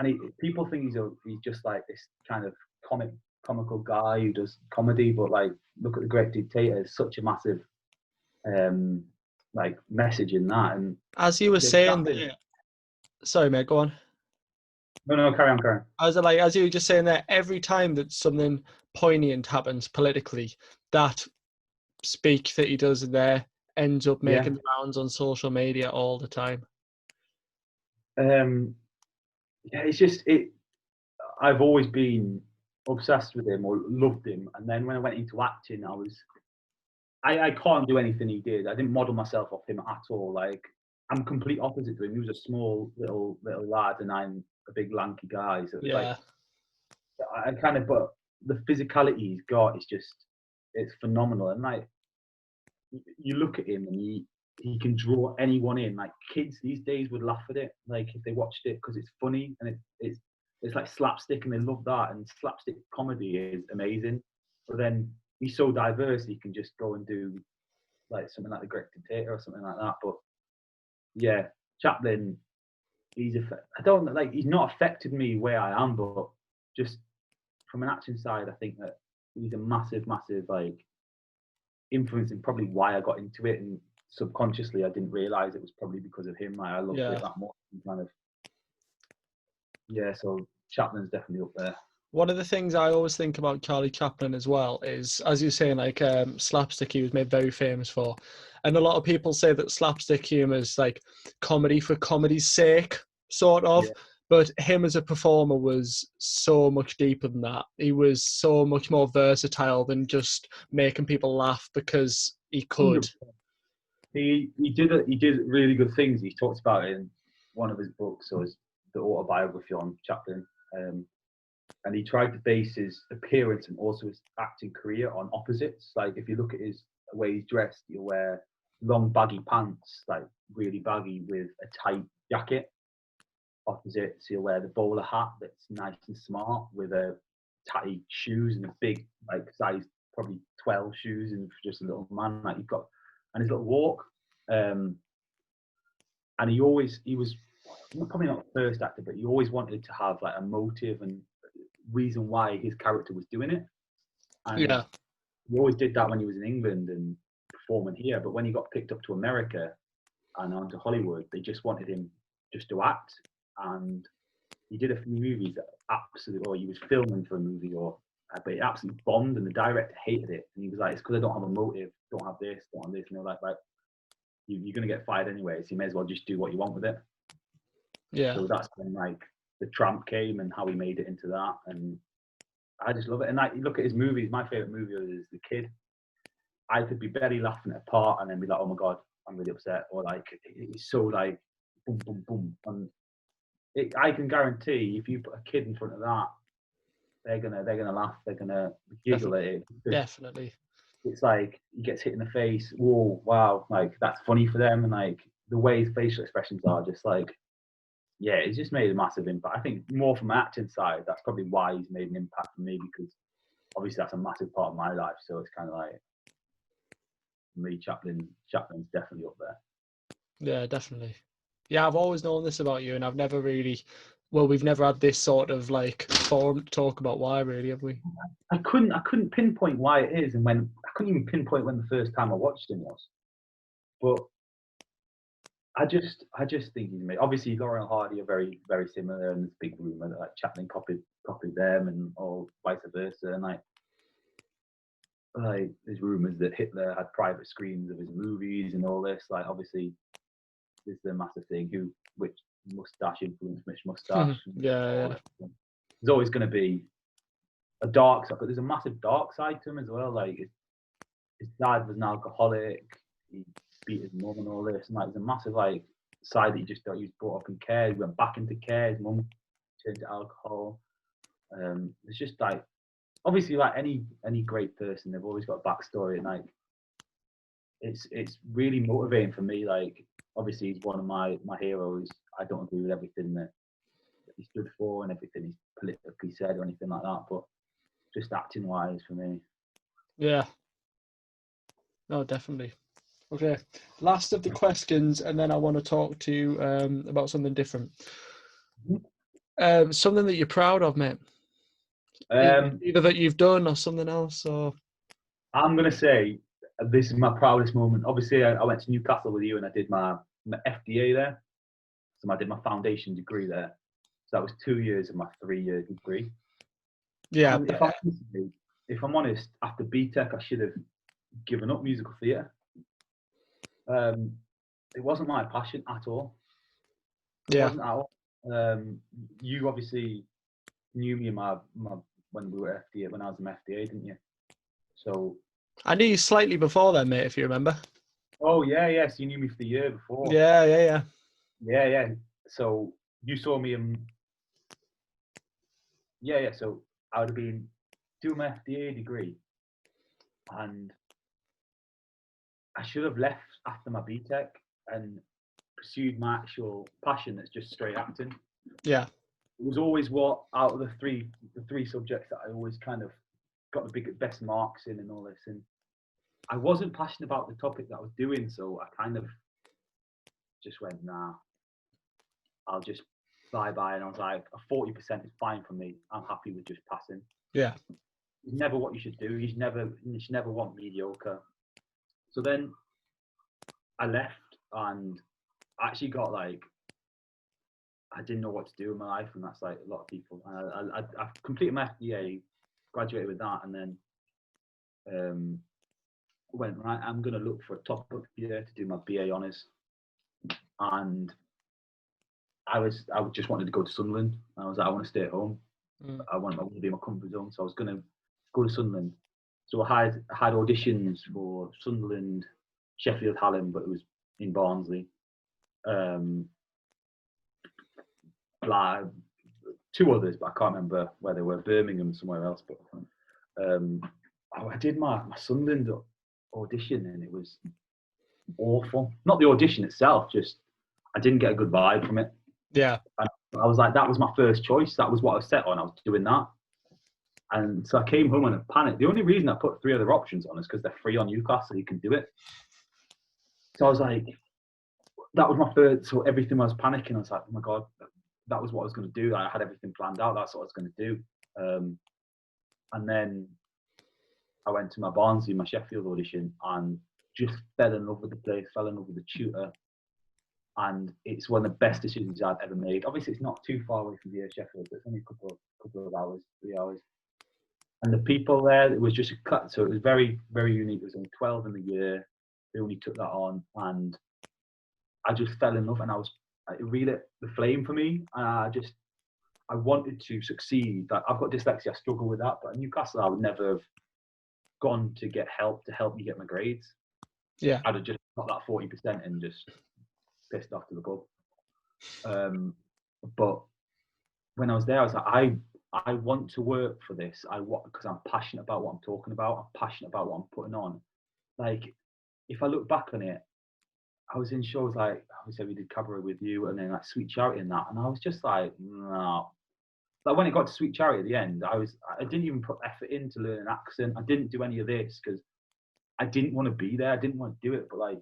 And people think he's just like this kind of comical guy who does comedy, but like, look at the Great Dictator. It's such a massive like message in that. And As you were saying there, sorry mate, go on. No, carry on. I was like, as you were just saying there, every time that something poignant happens politically, that speak that he does in there ends up making the rounds on social media all the time. Yeah, it's just it. I've always been obsessed with him or loved him, and then when I went into acting, I can't do anything he did. I didn't model myself off him at all. Like, I'm complete opposite to him. He was a small little lad, and I'm a big lanky guy. So it's like, I kind of, but the physicality he's got is just, it's phenomenal. And like, you look at him and he can draw anyone in. Like, kids these days would laugh at it, like, if they watched it, because it's funny and it's like slapstick, and they love that. And slapstick comedy is amazing. But then he's so diverse, he can just go and do like something like The Great Dictator or something like that. But yeah, Chaplin, he's not affected me where I am, but just from an acting side, I think that he's a massive like influence, and probably why I got into it. And subconsciously, I didn't realize it was probably because of him. Like, I loved it that much. And kind of, so Chaplin's definitely up there. One of the things I always think about Charlie Chaplin as well is, as you're saying, like slapstick, he was made very famous for. And a lot of people say that slapstick humour is like comedy for comedy's sake, sort of. Yeah. But him as a performer was so much deeper than that. He was so much more versatile than just making people laugh because he could. 100%. He did really good things. He talked about it in one of his books, or the autobiography on Chaplin. And he tried to base his appearance and also his acting career on opposites. Like, if you look at the way he's dressed, he'll wear long baggy pants, like really baggy, with a tight jacket. Opposites, he'll wear the bowler hat that's nice and smart with a tight shoes and a big, like, size probably 12 shoes, and for just a little man, like, you've got, and his little walk. And he was probably not the first actor, but he always wanted to have like a motive and reason why his character was doing it. And he always did that when he was in England and performing here. But when he got picked up to America and onto Hollywood, they just wanted him just to act. And he did a few movies that absolutely, or he was filming for a movie, but it absolutely bombed, and the director hated it. And he was like, it's because I don't have a motive, don't have this. And they're like, you're going to get fired anyway, so you may as well just do what you want with it. Yeah. So that's when like The Tramp came and how he made it into that. And I just love it. And like, you look at his movies, my favorite movie is The Kid. I could be barely laughing at a part and then be like, oh my God, I'm really upset, or like it's so like boom, boom, boom. And I can guarantee if you put a kid in front of that, they're gonna laugh, they're gonna giggle at it. Definitely. It's like he gets hit in the face. Whoa, wow, like that's funny for them, and like the way his facial expressions are, just like, yeah, it's just made a massive impact. I think more from an acting side, that's probably why he's made an impact for me, because obviously that's a massive part of my life. So it's kind of like me, Chaplin's definitely up there. Yeah, definitely. Yeah, I've always known this about you, and I've never really, well, we've never had this sort of like forum to talk about why, really, have we? I couldn't pinpoint why it is, and when I couldn't even pinpoint when the first time I watched him was. But I just think he's made. Obviously, Laurel and Hardy are very, very similar, and there's big rumor that like Chaplin copied them, and all vice versa. And like there's rumors that Hitler had private screens of his movies and all this. Like obviously, this is the massive thing. Which mustache influenced which mustache? Yeah. There's always going to be a dark side, but there's a massive dark side to him as well. Like his dad was an alcoholic. He beat his mum and all this, and like there's a massive like side that he was brought up in care. He went back into care. His mum turned to alcohol. It's just like obviously like any great person, they've always got a backstory, and like it's really motivating for me. Like obviously he's one of my heroes. I don't agree with everything that he stood for and everything he's politically said or anything like that, but just acting wise for me. Yeah. No, definitely. Okay, last of the questions, and then I want to talk to you about something different. Something that you're proud of, mate. Either that you've done or something else. Or I'm gonna say this is my proudest moment. Obviously, I went to Newcastle with you, and I did my FDA there. So I did my foundation degree there. So that was 2 years of my 3-year degree. Yeah. And if I'm honest, after BTEC, I should have given up musical theatre. It wasn't my passion at all. It wasn't at all. You obviously knew me in my when we were FDA, when I was in FDA, didn't you? So I knew you slightly before then, mate, if you remember. Oh yeah. So you knew me for the year before. Yeah. So you saw me in. Yeah. So I would have been doing my FDA degree, and I should have left after my BTEC and pursued my actual passion. That's just straight acting. Yeah. It was always what out of the three subjects that I always kind of got the best marks in and all this, and I wasn't passionate about the topic that I was doing, so I kind of just went, nah, I'll just bye, and I was like, a 40% is fine for me. I'm happy with just passing. Yeah. It's never what you should do. You should never want mediocre. So then I left, and I actually got like, I didn't know what to do in my life, and that's like a lot of people. I completed my FDA, graduated with that, and then went, right, I'm going to look for a top-up year to do my BA honours. And I just wanted to go to Sunderland. I was like, I want to stay at home. I want to be in my comfort zone. So I was going to go to Sunderland. So I had auditions for Sunderland, Sheffield, Hallam, but it was in Barnsley. Like 2 others, but I can't remember where they were. Birmingham, somewhere else. But I did my Sunderland audition, and it was awful. Not the audition itself, just I didn't get a good vibe from it. Yeah. And I was like, that was my first choice. That was what I was set on. I was doing that. And so I came home and I panicked. The only reason I put 3 other options on is because they're free on Newcastle. You can do it. So I was like, that was my first. So everything I was panicking. I was like, oh my God, that was what I was going to do. I had everything planned out. That's what I was going to do. And then I went to my Barnsley, my Sheffield audition, and just fell in love with the place, fell in love with the tutor. And it's one of the best decisions I've ever made. Obviously, it's not too far away from here, Sheffield, but it's only a couple of hours, 3 hours. And the people there, it was just a cut. So it was very, very unique. There was only 12 in the year. They only took that on. And I just fell in love, and it relit the flame for me. And I wanted to succeed. I've got dyslexia, I struggle with that. But at Newcastle, I would never have gone to get help to help me get my grades. Yeah. I'd have just got that 40% and just pissed off to the club. But when I was there, I was like, I want to work for this. Because I'm passionate about what I'm talking about. I'm passionate about what I'm putting on. Like, if I look back on it, I was in shows like, obviously we did Cabaret with you, and then like Sweet Charity and that, and I was just like, no. Like when it got to Sweet Charity at the end, I didn't even put effort in to learn an accent. I didn't do any of this because I didn't want to be there. I didn't want to do it. But like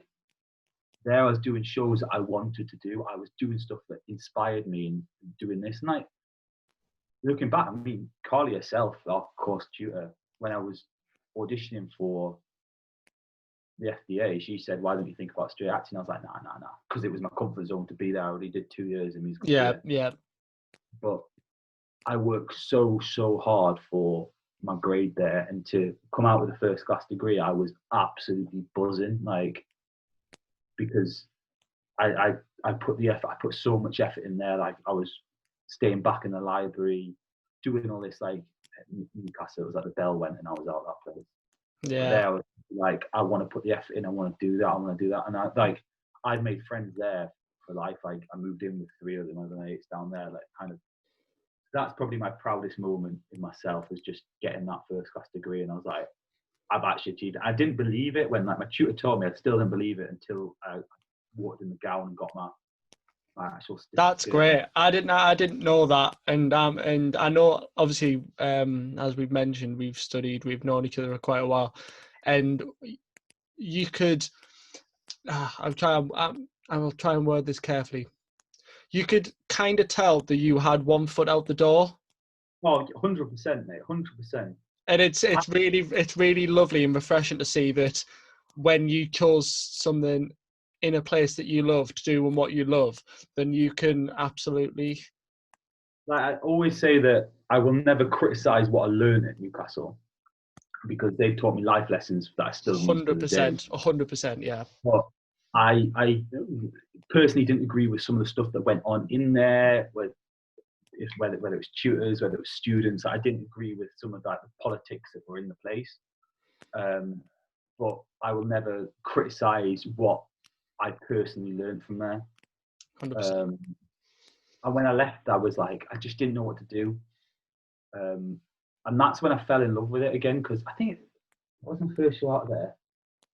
there, I was doing shows that I wanted to do. I was doing stuff that inspired me in doing this. And like looking back, I mean, Carly herself, our course tutor, when I was auditioning for the FDA, she said, "Why don't you think about straight acting?" I was like, "Nah," because it was my comfort zone to be there. I already did 2 years in musical theatre. Yeah. But I worked so hard for my grade there, and to come out with a first class degree, I was absolutely buzzing. Like, because I put the effort, I put so much effort in there. Like, I was staying back in the library, doing all this. Like, Newcastle, it was like the bell went, and I was out that place. Yeah. There, I was like, I want to put the effort in. I want to do that. I want to do that. And I'd made friends there for life. Like, I moved in with 3 of them over the mates down there. Like, kind of, that's probably my proudest moment in myself, was just getting that first class degree. And I was like, I've actually achieved it. I didn't believe it when like my tutor told me. I still didn't believe it until I walked in the gown and got my actual certificate. That's great. I didn't know that, and I know obviously, as we've mentioned, we've known each other for quite a while, and you could. I will try and word this carefully. You could kind of tell that you had one foot out the door. Oh, 100%, mate, 100%. And it's really lovely and refreshing to see that when you chose something in a place that you love to do and what you love, then you can absolutely. Like I always say that I will never criticize what I learned at Newcastle, because they've taught me life lessons that I still use to this day. 100%, yeah. But I personally didn't agree with some of the stuff that went on in there, whether it was tutors, whether it was students. I didn't agree with some of that, the politics that were in the place. But I will never criticize what I personally learned from there. 100%. And when I left, I was like, I just didn't know what to do. And that's when I fell in love with it again, because I think it wasn't the first show out there.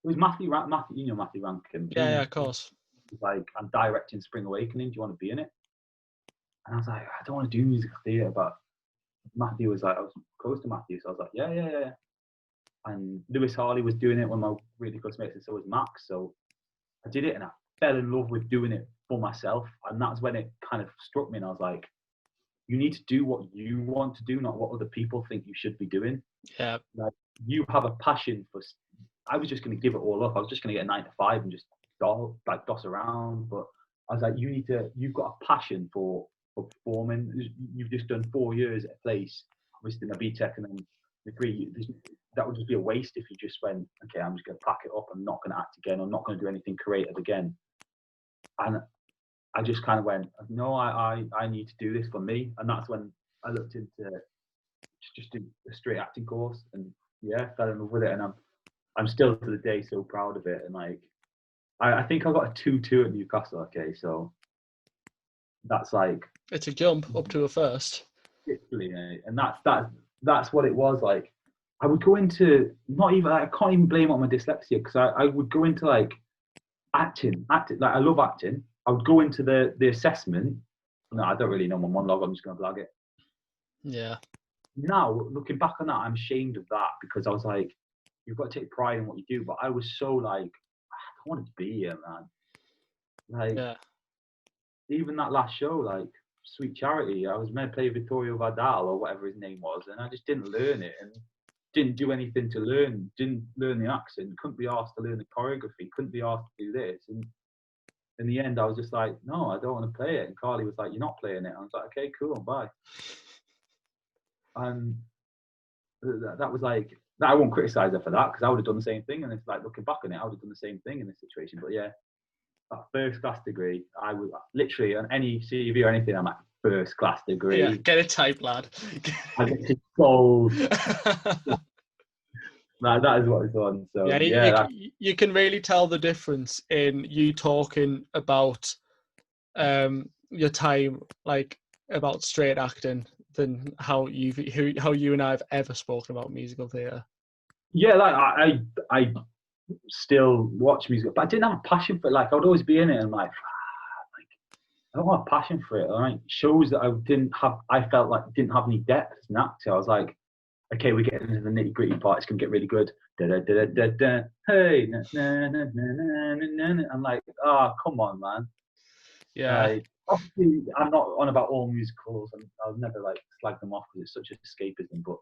It was Matthew, you know Matthew Rankin. Yeah, of course. He was like, I'm directing Spring Awakening. Do you want to be in it? And I was like, I don't want to do musical theatre, but Matthew was like, I was close to Matthew, so I was like, yeah. And Lewis Harley was doing it, one of my really close mates, and so was Max. So I did it, and I fell in love with doing it for myself. And that's when it kind of struck me, and I was like, you need to do what you want to do, not what other people think you should be doing. Yeah. Like, you have a passion for. I was just going to give it all up. I was just going to get a 9 to 5 and just doss around. But I was like, you've got a passion for performing. You've just done 4 years at a place, obviously my BTEC and then degree. That would just be a waste if you just went, okay, I'm just going to pack it up. I'm not going to act again. I'm not going to do anything creative again. And I just kind of went, no, I need to do this for me. And that's when I looked into just do a straight acting course, and yeah, fell in love with it. And I'm still to the day so proud of it. And like, I think I got a 2-2 at Newcastle. Okay, so that's like, it's a jump up to a first. And that's what it was. Like, I would go into I can't even blame it on my dyslexia, because I would go into like acting. Like, I love acting. I would go into the assessment. No, I don't really know my monologue. I'm just going to blag it. Yeah. Now, looking back on that, I'm ashamed of that, because I was like, you've got to take pride in what you do. But I was so like, I wanted to be here, man. Like, yeah. Even that last show, like Sweet Charity, I was meant to play Vittorio Vidal or whatever his name was, and I just didn't learn it, and didn't do anything to learn. Didn't learn the accent. Couldn't be asked to learn the choreography. Couldn't be asked to do this. And in the end, I was just like, no, I don't want to play it. And Carly was like, you're not playing it. I was like, okay, cool, bye. And that was like, I won't criticize her for that, because I would have done the same thing. And it's like, looking back on it, I would have done the same thing in this situation. But yeah, that first class degree, I would literally on any CV or anything, I'm at first class degree. Yeah, get it typed, lad. I get to gold. that is what it's on. So Yeah, yeah, you can really tell the difference in you talking about your time, like about straight acting, than how you and I have ever spoken about musical theatre. yeah. Like I still watch music, but I didn't have a passion for it. Like I would always be in it and like I don't have a passion for it. Like shows that I felt like didn't have any depth as an actor. I was like, okay, we're getting into the nitty gritty part. It's gonna get really good. Da, da, da, da, da. Hey, na, na, na, na, na, na. I'm like, oh, come on, man. Yeah, Obviously, I'm not on about all musicals, and I'll never like slag them off because it's such an escapism. But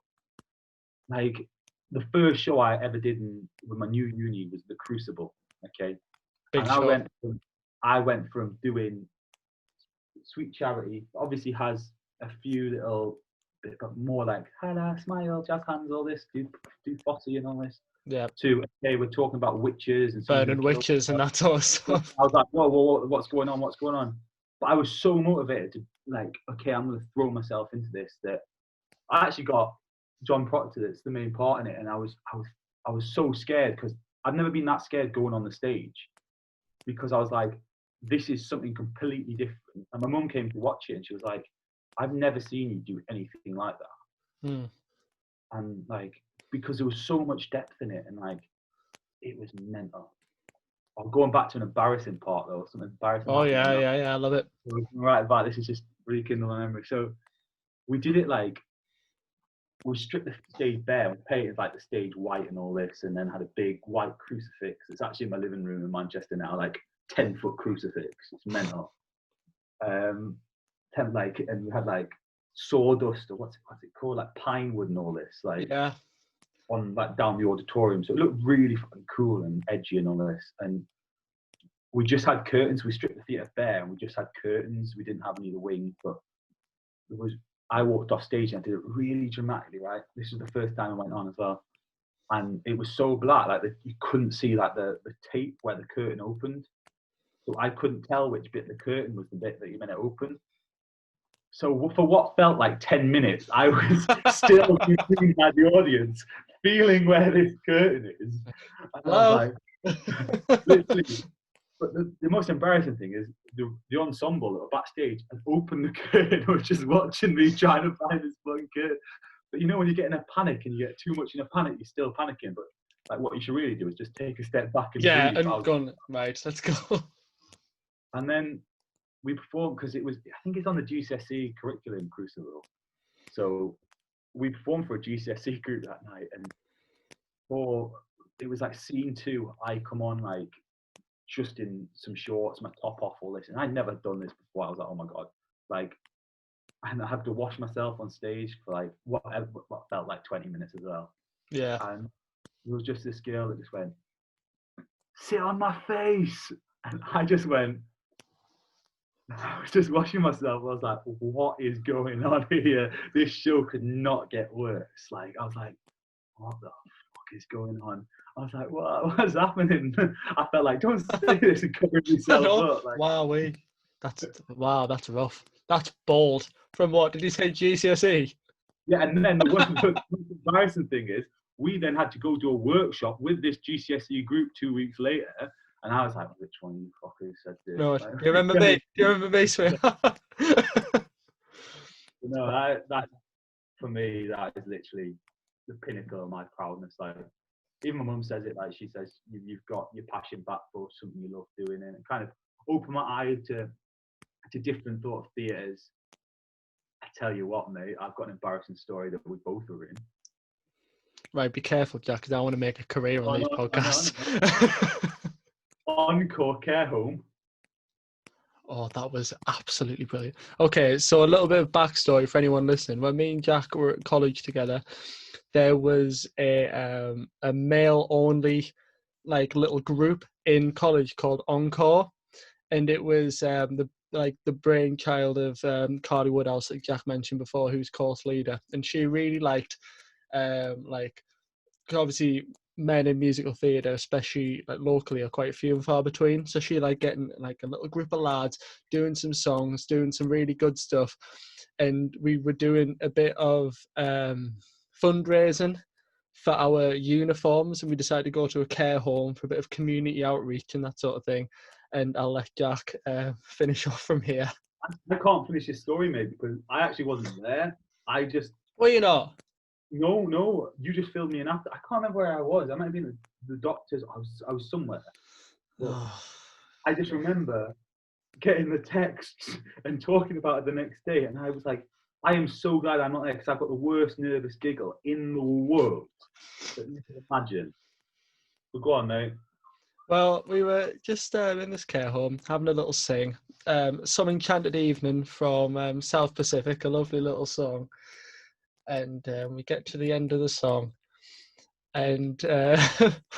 like, the first show I ever did with my new uni was The Crucible. Okay, big and show. I went from doing Sweet Charity, obviously has a few little bit more like hello, smile, jazz hands, all this, do Fosse and all this. Yeah, To okay, we're talking about witches and someone's burning gonna kill witches and that sort of stuff. I was like, whoa, what's going on? What's going on? But I was so motivated to like, okay, I'm gonna throw myself into this that I actually got John Proctor that's the main part in it, and I was so scared because I've never been that scared going on the stage because I was like, this is something completely different. And my mum came to watch it and she was like, I've never seen you do anything like that. And like, because there was so much depth in it and like, it was mental. I'm going back to an embarrassing part though, something embarrassing. Oh yeah, I love it. Right, but this is just rekindling my memory. So we did it like, we stripped the stage bare and painted like the stage white and all this, and then had a big white crucifix. It's actually in my living room in Manchester now, like 10-foot crucifix. It's mental. 10 like, and we had like sawdust or what's it called, like pine wood and all this, like Yeah, on like down the auditorium. So it looked really fucking cool and edgy and all this. And we just had curtains. We stripped the theatre bare and we just had curtains. We didn't have any of the wings, but it was. I walked off stage and I did it really dramatically. Right, this was the first time I went on as well, and it was so black, like you couldn't see like the tape where the curtain opened. So I couldn't tell which bit of the curtain was the bit that you meant to open. So for what felt like 10 minutes, I was still being by the audience, feeling where this curtain is. And hello. I was like, literally. But the most embarrassing thing is the ensemble that were backstage and opened the curtain, were just watching me trying to find this fucking curtain. But you know, when you get in a panic and you get too much in a panic, you're still panicking. But like, what you should really do is just take a step back and Yeah, breathe. and gone right. Let's go. And then we performed because it was, I think it's on the GCSE curriculum, Crucible. So we performed for a GCSE group that night, and it was like scene 2. I come on like just in some shorts, my top off, all this, and I'd never done this before. I was like, oh my god, like, and I had to wash myself on stage for like what felt like 20 minutes as well. Yeah. And there was just this girl that just went, sit on my face, and I just went. I was just washing myself. I was like, what is going on here? This show could not get worse. Like, I was like, what the fuck is going on? I was like, what's happening? I felt like, don't say this and cover yourself up. Like, That's rough. That's bold. From what did he say? GCSE? yeah, and then the most embarrassing thing is, we then had to go do a workshop with this GCSE group 2 weeks later. And I was like, which one of you fuckers said this? No, Like, do you remember me? Do you remember me, swear? No, that for me, that is literally the pinnacle of my proudness. Like, even my mum says it, like, she says, you've got your passion back for something you love doing, and it kind of opened my eye to different sort of theatres. I tell you what, mate, I've got an embarrassing story that we both were in. Right, be careful, Jack, because I want to make a career on these podcasts. Encore Care Home. Oh, that was absolutely brilliant. Okay, so a little bit of backstory for anyone listening. When me and Jack were at college together, there was a male-only like little group in college called Encore, and it was the brainchild of Carly Woodhouse, that Jack mentioned before, who's course leader, and she really liked obviously men in musical theatre, especially like locally, are quite few and far between. So she like getting like a little group of lads doing some songs, doing some really good stuff, and we were doing a bit of fundraising for our uniforms, and we decided to go to a care home for a bit of community outreach and that sort of thing. And I'll let Jack finish off from here. I can't finish this story, mate, because I actually wasn't there. I just Well, you know. no. You just filled me in after. I can't remember where I was. I might have been at the doctor's. I was somewhere. But I just remember getting the texts and talking about it the next day, and I was like, I am so glad I'm not there because I've got the worst nervous giggle in the world that you can imagine. But go on, mate. Well, we were just in this care home having a little sing. Some Enchanted Evening from South Pacific, a lovely little song. And we get to the end of the song, and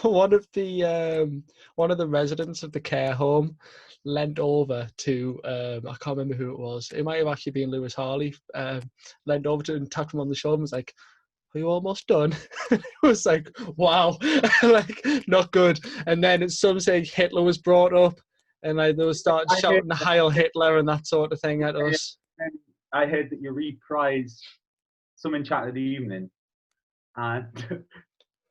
one of the residents of the care home leant over to I can't remember who it was. It might have actually been Lewis Harley. Leant over to him and tapped him on the shoulder and was like, "Are you almost done?" It was like, wow, like not good. And then some say Hitler was brought up, and like they were starting shouting "Heil Hitler" and that sort of thing at us. I heard that you reprised Some Enchanted Evening, and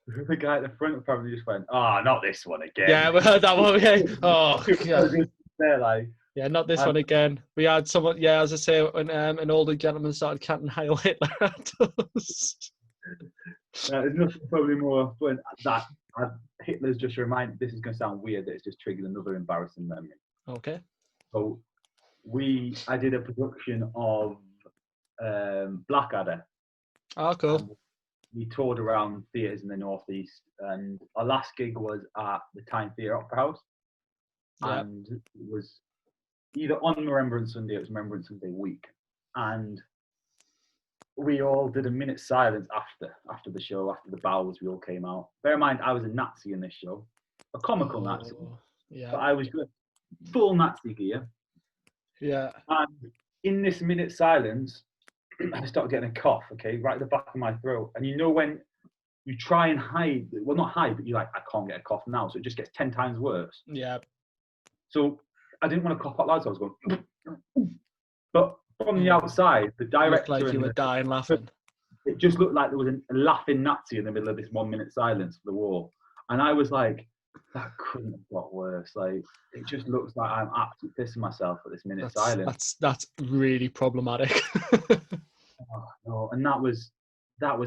the guy at the front probably just went, "Oh, not this one again." Yeah, we heard that one. Yeah. Oh, yeah. They're like, Yeah, not this one again. We had someone, yeah, as I say, when an older gentleman started chanting Heil Hitler at us. There's nothing probably more fun that Hitler's just reminded. This is going to sound weird that it's just triggered another embarrassing memory. Okay. So I did a production of Blackadder. Oh, cool. We toured around theatres in the northeast, and our last gig was at the Tyne Theatre Opera House, and it was either on Remembrance Sunday, it was Remembrance Sunday week, and we all did a minute's silence after the show, after the bows, we all came out. Bear in mind, I was a Nazi in this show, a comical Nazi, but I was full Nazi gear. Yeah. And in this minute's silence, I started getting a cough, okay, right at the back of my throat. And you know when you try and hide, well, not hide, but you're like, I can't get a cough now, so it just gets 10 times worse. Yeah. So I didn't want to cough out loud, so I was going, but from the outside, the director... Looked like you were dying laughing. It just looked like there was a laughing Nazi in the middle of this 1 minute silence for the war. And I was like, that couldn't have got worse. Like, it just looks like I'm absolutely pissing myself at this minute silence. That's really problematic. Oh, no. And that was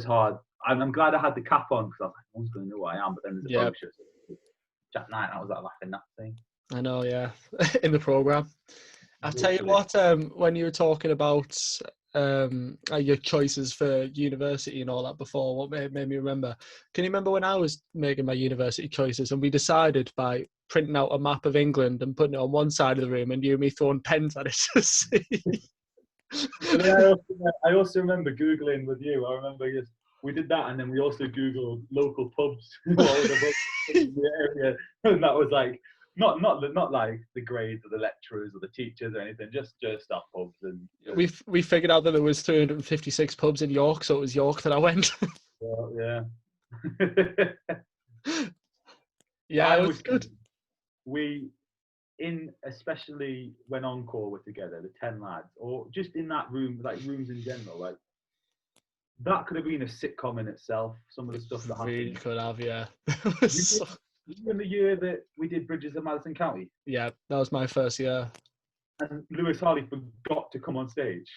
hard. I'm glad I had the cap on because I was like, no one's going to know who I am. But then there's a brochure. Jack Knight, I was like laughing Nazi. I know, yeah. In the programme. I'll tell you what, when you were talking about your choices for university and all that before, what made me remember, can you remember when I was making my university choices and we decided by printing out a map of England and putting it on one side of the room and you and me throwing pens at it to see? I also remember Googling with you. I remember we did that, and then we also Googled local pubs in the area, and that was like not like the grades of the lecturers or the teachers or anything, just our pubs. And we figured out that there was 356 pubs in York, so it was York that I went. Well, yeah. Yeah, it was good. Especially when Encore were together, the 10 lads, or just in that room, like rooms in general, like that could have been a sitcom in itself. Some of the stuff that happened. Really could have, yeah. In the year that we did Bridges of Madison County? Yeah, that was my first year. And Lewis Harley forgot to come on stage.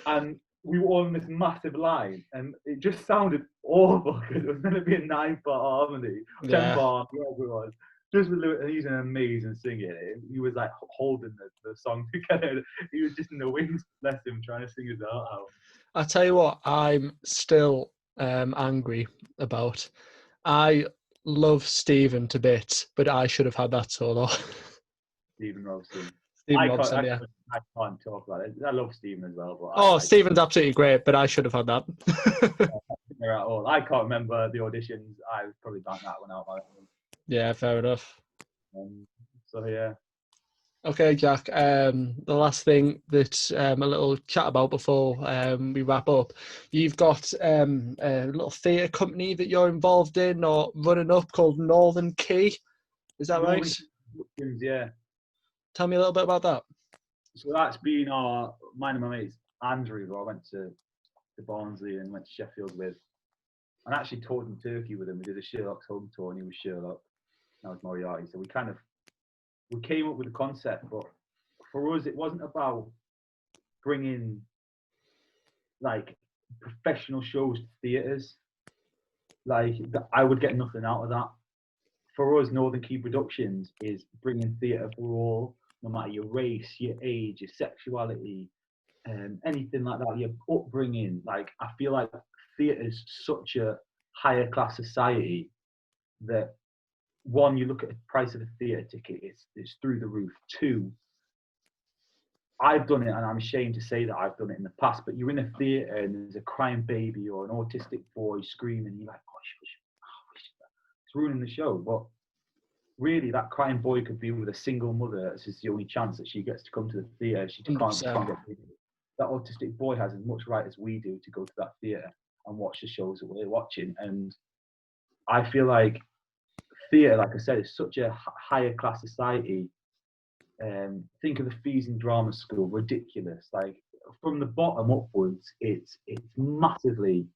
And we were all in this massive line, and it just sounded awful because it was going to be a 9-part harmony, 10-part, whatever it was. Just with Lewis, he's an amazing singer. He was like holding the song together. He was just in the wings, bless him, trying to sing his heart out. I tell you what, I'm still angry about. I love Stephen to bits, but I should have had that solo. Stephen Robson. I can't talk about it. I love Stephen as well. But Stephen's absolutely great, but I should have had that. I can't remember the auditions. I probably banged that one out. Yeah, fair enough. So yeah. Okay, Jack. The last thing that a little chat about before we wrap up. You've got a little theatre company that you're involved in or running up called Northern Key. Is that right? Yeah. Tell me a little bit about that. So that's been mine and my mates Andrew, who I went to Barnsley and went to Sheffield with. And I actually toured in Turkey with him. We did a Sherlock's home tour, and he was Sherlock, and I was Moriarty. So we came up with a concept, but for us, it wasn't about bringing like professional shows to theatres. Like I would get nothing out of that. For us, Northern Key Productions is bringing theatre for all, no matter your race, your age, your sexuality, anything like that, your upbringing. Like I feel like theatre is such a higher class society that one, you look at the price of a theatre ticket, it's through the roof. Two, I've done it, and I'm ashamed to say that I've done it in the past, but you're in a theatre and there's a crying baby or an autistic boy screaming, and you're like, it's ruining the show. But really, that crying boy could be with a single mother. This is the only chance that she gets to come to the theatre. She can't get. That autistic boy has as much right as we do to go to that theatre and watch the shows that we're watching. And I feel like theatre, like I said, is such a higher class society. Think of the fees in drama school, ridiculous. Like from the bottom upwards, it's massively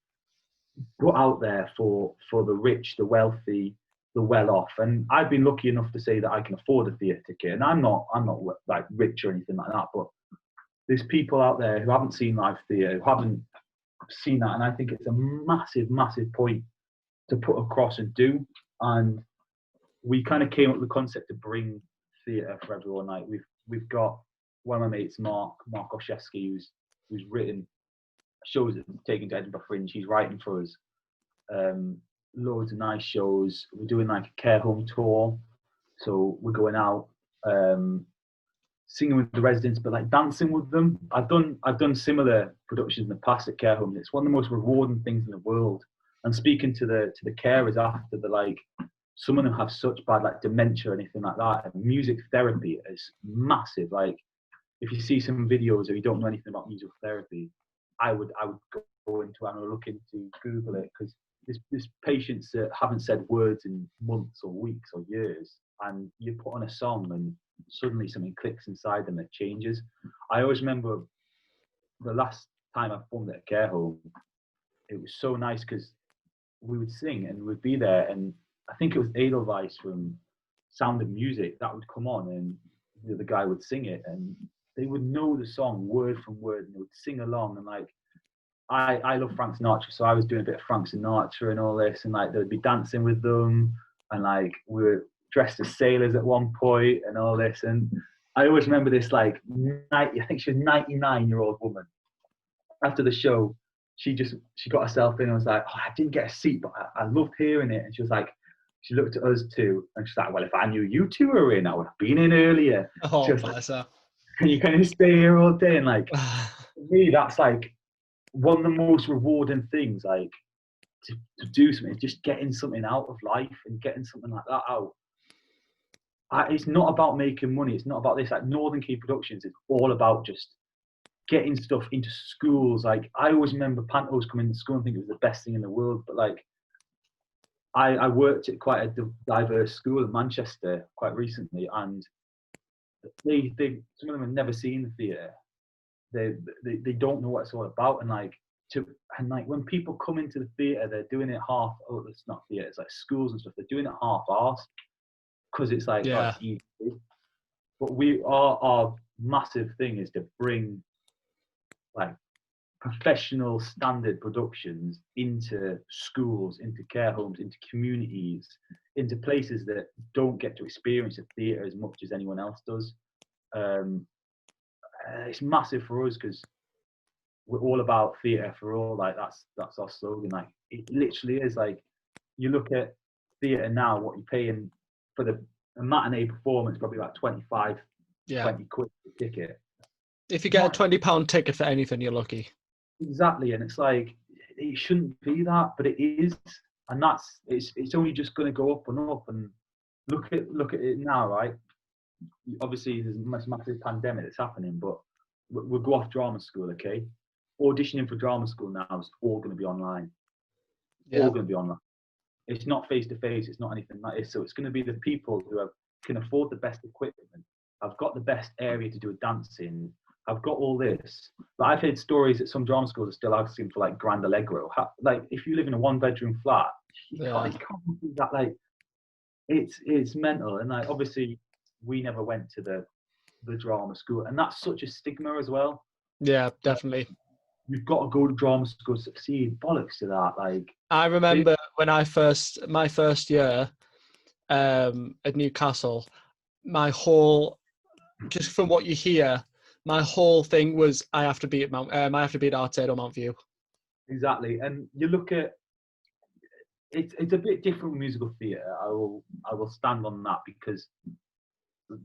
put out there for the rich, the wealthy, the well-off. And I've been lucky enough to say that I can afford a theatre ticket, and I'm not like rich or anything like that. But there's people out there who haven't seen live theatre, who haven't seen that, and I think it's a massive, massive point to put across and do. And we kind of came up with the concept to bring theatre for everyone. Like we've got one of my mates, Mark Oshesky, who's written shows that have taken to Edinburgh Fringe. He's writing for us. Loads of nice shows. We're doing like a care home tour, so we're going out, singing with the residents, but like dancing with them. I've done similar productions in the past at care homes. It's one of the most rewarding things in the world. And speaking to the carers after, the like, some of them have such bad like dementia or anything like that. And music therapy is massive. Like if you see some videos or you don't know anything about music therapy, I would go into and look into Google it, because there's patients that haven't said words in months or weeks or years, and you put on a song and suddenly something clicks inside them that changes. I always remember the last time I performed at a care home, it was so nice because we would sing and we'd be there, and I think it was Edelweiss from Sound of Music that would come on, and the guy would sing it, and they would know the song word from word, and they would sing along. And like I love Frank Sinatra, so I was doing a bit of Frank Sinatra and all this, and like they'd be dancing with them, and like we were dressed as sailors at one point and all this. And I always remember this like I think she was 99-year-old woman. After the show, she got herself in and was like, oh, I didn't get a seat, but I loved hearing it. And she was like, she looked at us too, and she's like, well, if I knew you two were in, I would have been in earlier. Oh, she was like, can you kind of stay here all day? And like, for me, that's like one of the most rewarding things, like to do something, is just getting something out of life and getting something like that out. It's not about making money. It's not about this. Like Northern Key Productions is all about just getting stuff into schools. Like I always remember pantos coming to school and think it was the best thing in the world. But like I worked at quite a diverse school in Manchester quite recently, and they some of them have never seen the theatre. They don't know what it's all about, and like when people come into the theatre, they're doing it half. Oh, it's not theatre. It's like schools and stuff. They're doing it half-assed because it's like yeah. it's easy. But our massive thing is to bring like professional standard productions into schools, into care homes, into communities, into places that don't get to experience a theatre as much as anyone else does. It's massive for us because we're all about theatre for all. Like that's our slogan. Like it literally is. Like you look at theatre now, what you're paying for a matinee performance, probably like 25, 20 quid a ticket. If you get a £20 ticket for anything, you're lucky. Exactly, and it's like it shouldn't be that, but it is, and it's only just going to go up and up. And look at it now, right? Obviously, there's this massive pandemic that's happening, but we'll go off drama school, okay? Auditioning for drama school now is all going to be online. Yeah. All going to be online. It's not face to face. It's not anything like this. So it's going to be the people who can afford the best equipment, have got the best area to do a dance in, I've got all this. But I've heard stories that some drama schools are still asking for like Grand Allegro. Like if you live in a 1-bedroom flat, you can't do that. Like it's mental. And like obviously we never went to the drama school, and that's such a stigma as well. Yeah, definitely. You've got to go to drama school to succeed. Bollocks to that. Like I remember when my first year at Newcastle, just from what you hear, my whole thing was I have to be at Artade or Mount View. Exactly, and you look at it's a bit different with musical theatre. I will stand on that because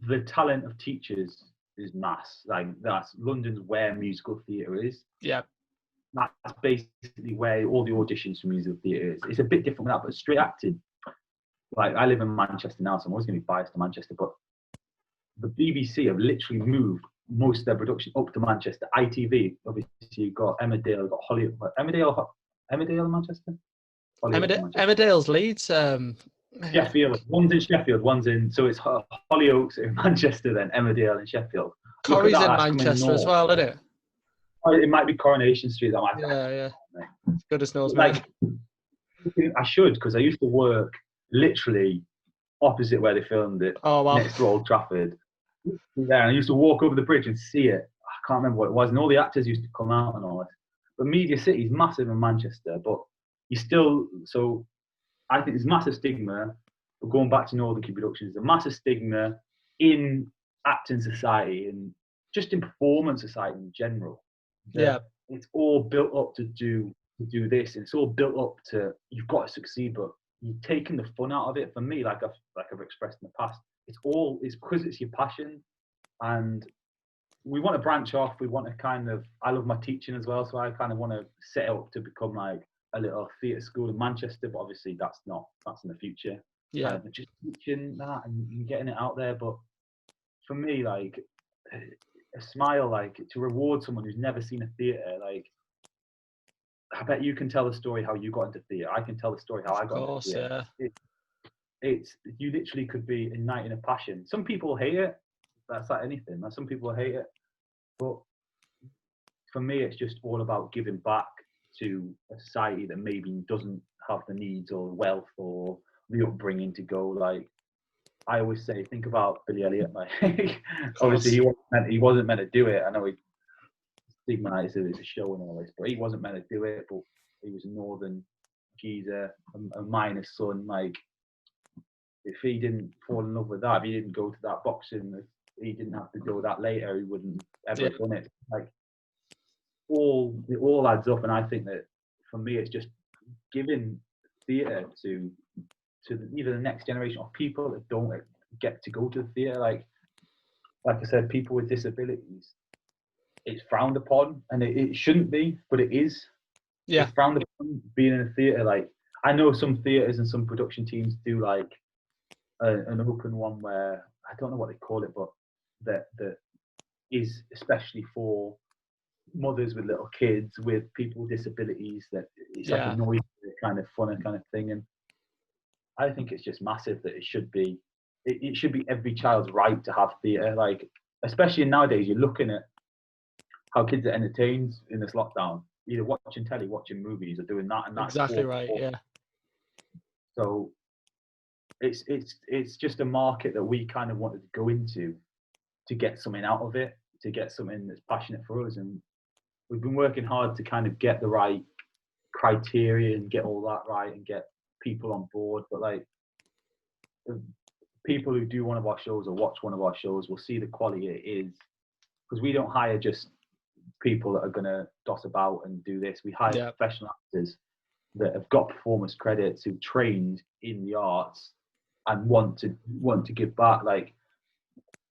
the talent of teachers is mass. Like that's London's where musical theatre is. Yeah. That's basically where all the auditions for musical theatre is. It's a bit different with that, but straight acting. Like I live in Manchester now, so I'm always going to be biased to Manchester. But the BBC have literally moved most of their production up to Manchester. ITV, obviously, you've got Emmerdale, you've got Hollywood. Emmerdale in Manchester? Emmerdale's Leeds. Sheffield. One's in Sheffield, one's in. So it's Hollyoaks in Manchester, then Emmerdale in Sheffield. Corrie's in Manchester as well, isn't it? It might be Coronation Street. That might be. Yeah. Goodness knows, like, I should, because I used to work literally opposite where they filmed it. Oh, wow. Next to Old Trafford. Yeah, and I used to walk over the bridge and see it. I can't remember what it was, and all the actors used to come out and all that. But Media City is massive in Manchester, but you still. So I think there's massive stigma. But going back to Northern Key Productions, there's a massive stigma in acting society and just in performance society in general. Yeah, it's all built up to do this, and it's all built up to you've got to succeed, but you're taking the fun out of it. For me, like I've expressed in the past, it's because it's your passion, and we want to branch off. We want to I love my teaching as well, so I kind of want to set up to become like a little theatre school in Manchester, but obviously that's in the future. Yeah, just teaching that and getting it out there. But for me, like a smile, like to reward someone who's never seen a theatre, like I bet you can tell the story how you got into theatre. I can tell the story how I got into theatre. Yeah. It's you literally could be igniting a passion. Some people hate it. That's like anything. Like some people hate it, but for me, it's just all about giving back to a society that maybe doesn't have the needs or wealth or the upbringing to go. Like I always say, think about Billy Elliot. Like obviously he wasn't meant to do it. I know he stigmatized it as a show and all this, but he wasn't meant to do it. But he was a northern geezer, a miner's son. Like if he didn't fall in love with that, if he didn't go to that boxing, if he didn't have to go that later, he wouldn't ever have done it. Like it all adds up, and I think that for me, it's just giving theatre to either the next generation or people that don't get to go to the theatre. Like I said, people with disabilities, it's frowned upon, and it shouldn't be, but it is. Yeah. It's frowned upon being in a theatre. Like I know some theatres and some production teams do like an open one where I don't know what they call it, but that is especially for mothers with little kids, with people with disabilities. That it's like a noisy kind of fun kind of thing, and I think it's just massive that it should be every child's right to have theatre. Like especially nowadays, you're looking at how kids are entertained in this lockdown, either watching telly, watching movies, or doing that and that. Exactly right. Yeah. So it's just a market that we kind of wanted to go into to get something out of it, to get something that's passionate for us, and we've been working hard to kind of get the right criteria and get all that right and get people on board. But like people who do one of our shows or watch one of our shows will see the quality it is, because we don't hire just people that are going to dot about and do this. We hire professional actors that have got performance credits, who trained in the arts and want to give back. Like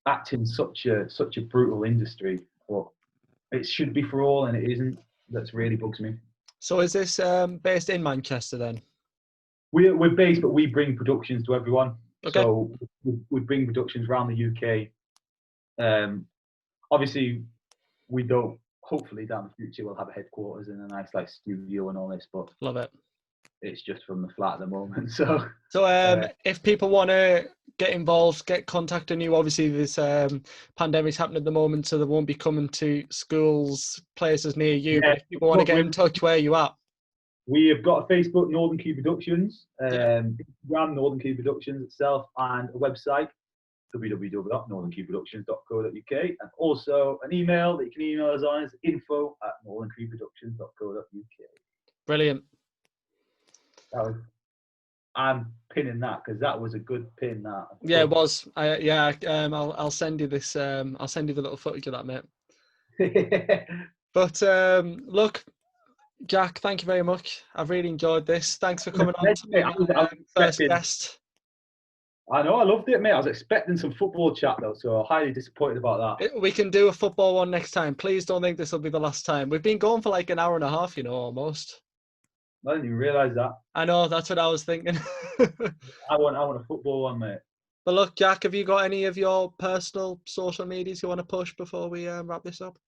acting's such a brutal industry, but it should be for all, and it isn't. That's really bugs me. So is this based in Manchester then? We're based, but we bring productions to everyone. Okay. So we bring productions around the UK. Obviously, we don't. Hopefully, down the future, we'll have a headquarters and a nice like studio and all this. But love it. It's just from the flat at the moment. So if people want to get involved, get contacting you. Obviously, this pandemic's happening at the moment, so they won't be coming to schools, places near you. Yeah, But if people want to get in touch, where are you at? We have got a Facebook, Northern Key Productions, Yeah. Instagram, Northern Key Productions itself, and a website, www.northernkeyproductions.co.uk, and also an email that you can email us on is info@northernkeyproductions.co.uk. Brilliant. I'm pinning that because that was a good pin. That. Yeah, it was. I'll send you this. I'll send you the little footage of that, mate. But look, Jack, thank you very much. I've really enjoyed this. Thanks for coming on to be my first guest. I know, I loved it, mate. I was expecting some football chat though, so highly disappointed about that. We can do a football one next time. Please don't think this will be the last time. We've been going for like an hour and a half, almost. I didn't even realise that. I know, that's what I was thinking. I want a football one, mate. But look, Jack, have you got any of your personal social medias you want to push before we wrap this up?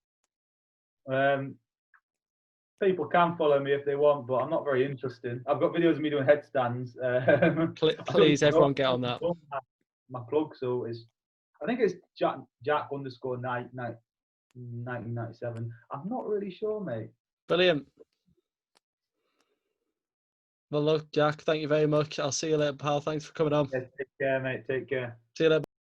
People can follow me if they want, but I'm not very interesting. I've got videos of me doing headstands. Please, everyone get on that. My plug, so I think it's Jack_1997. I'm not really sure, mate. Brilliant. Well, look, Jack, thank you very much. I'll see you later, pal. Thanks for coming on. Yeah, take care, mate. Take care. See you later.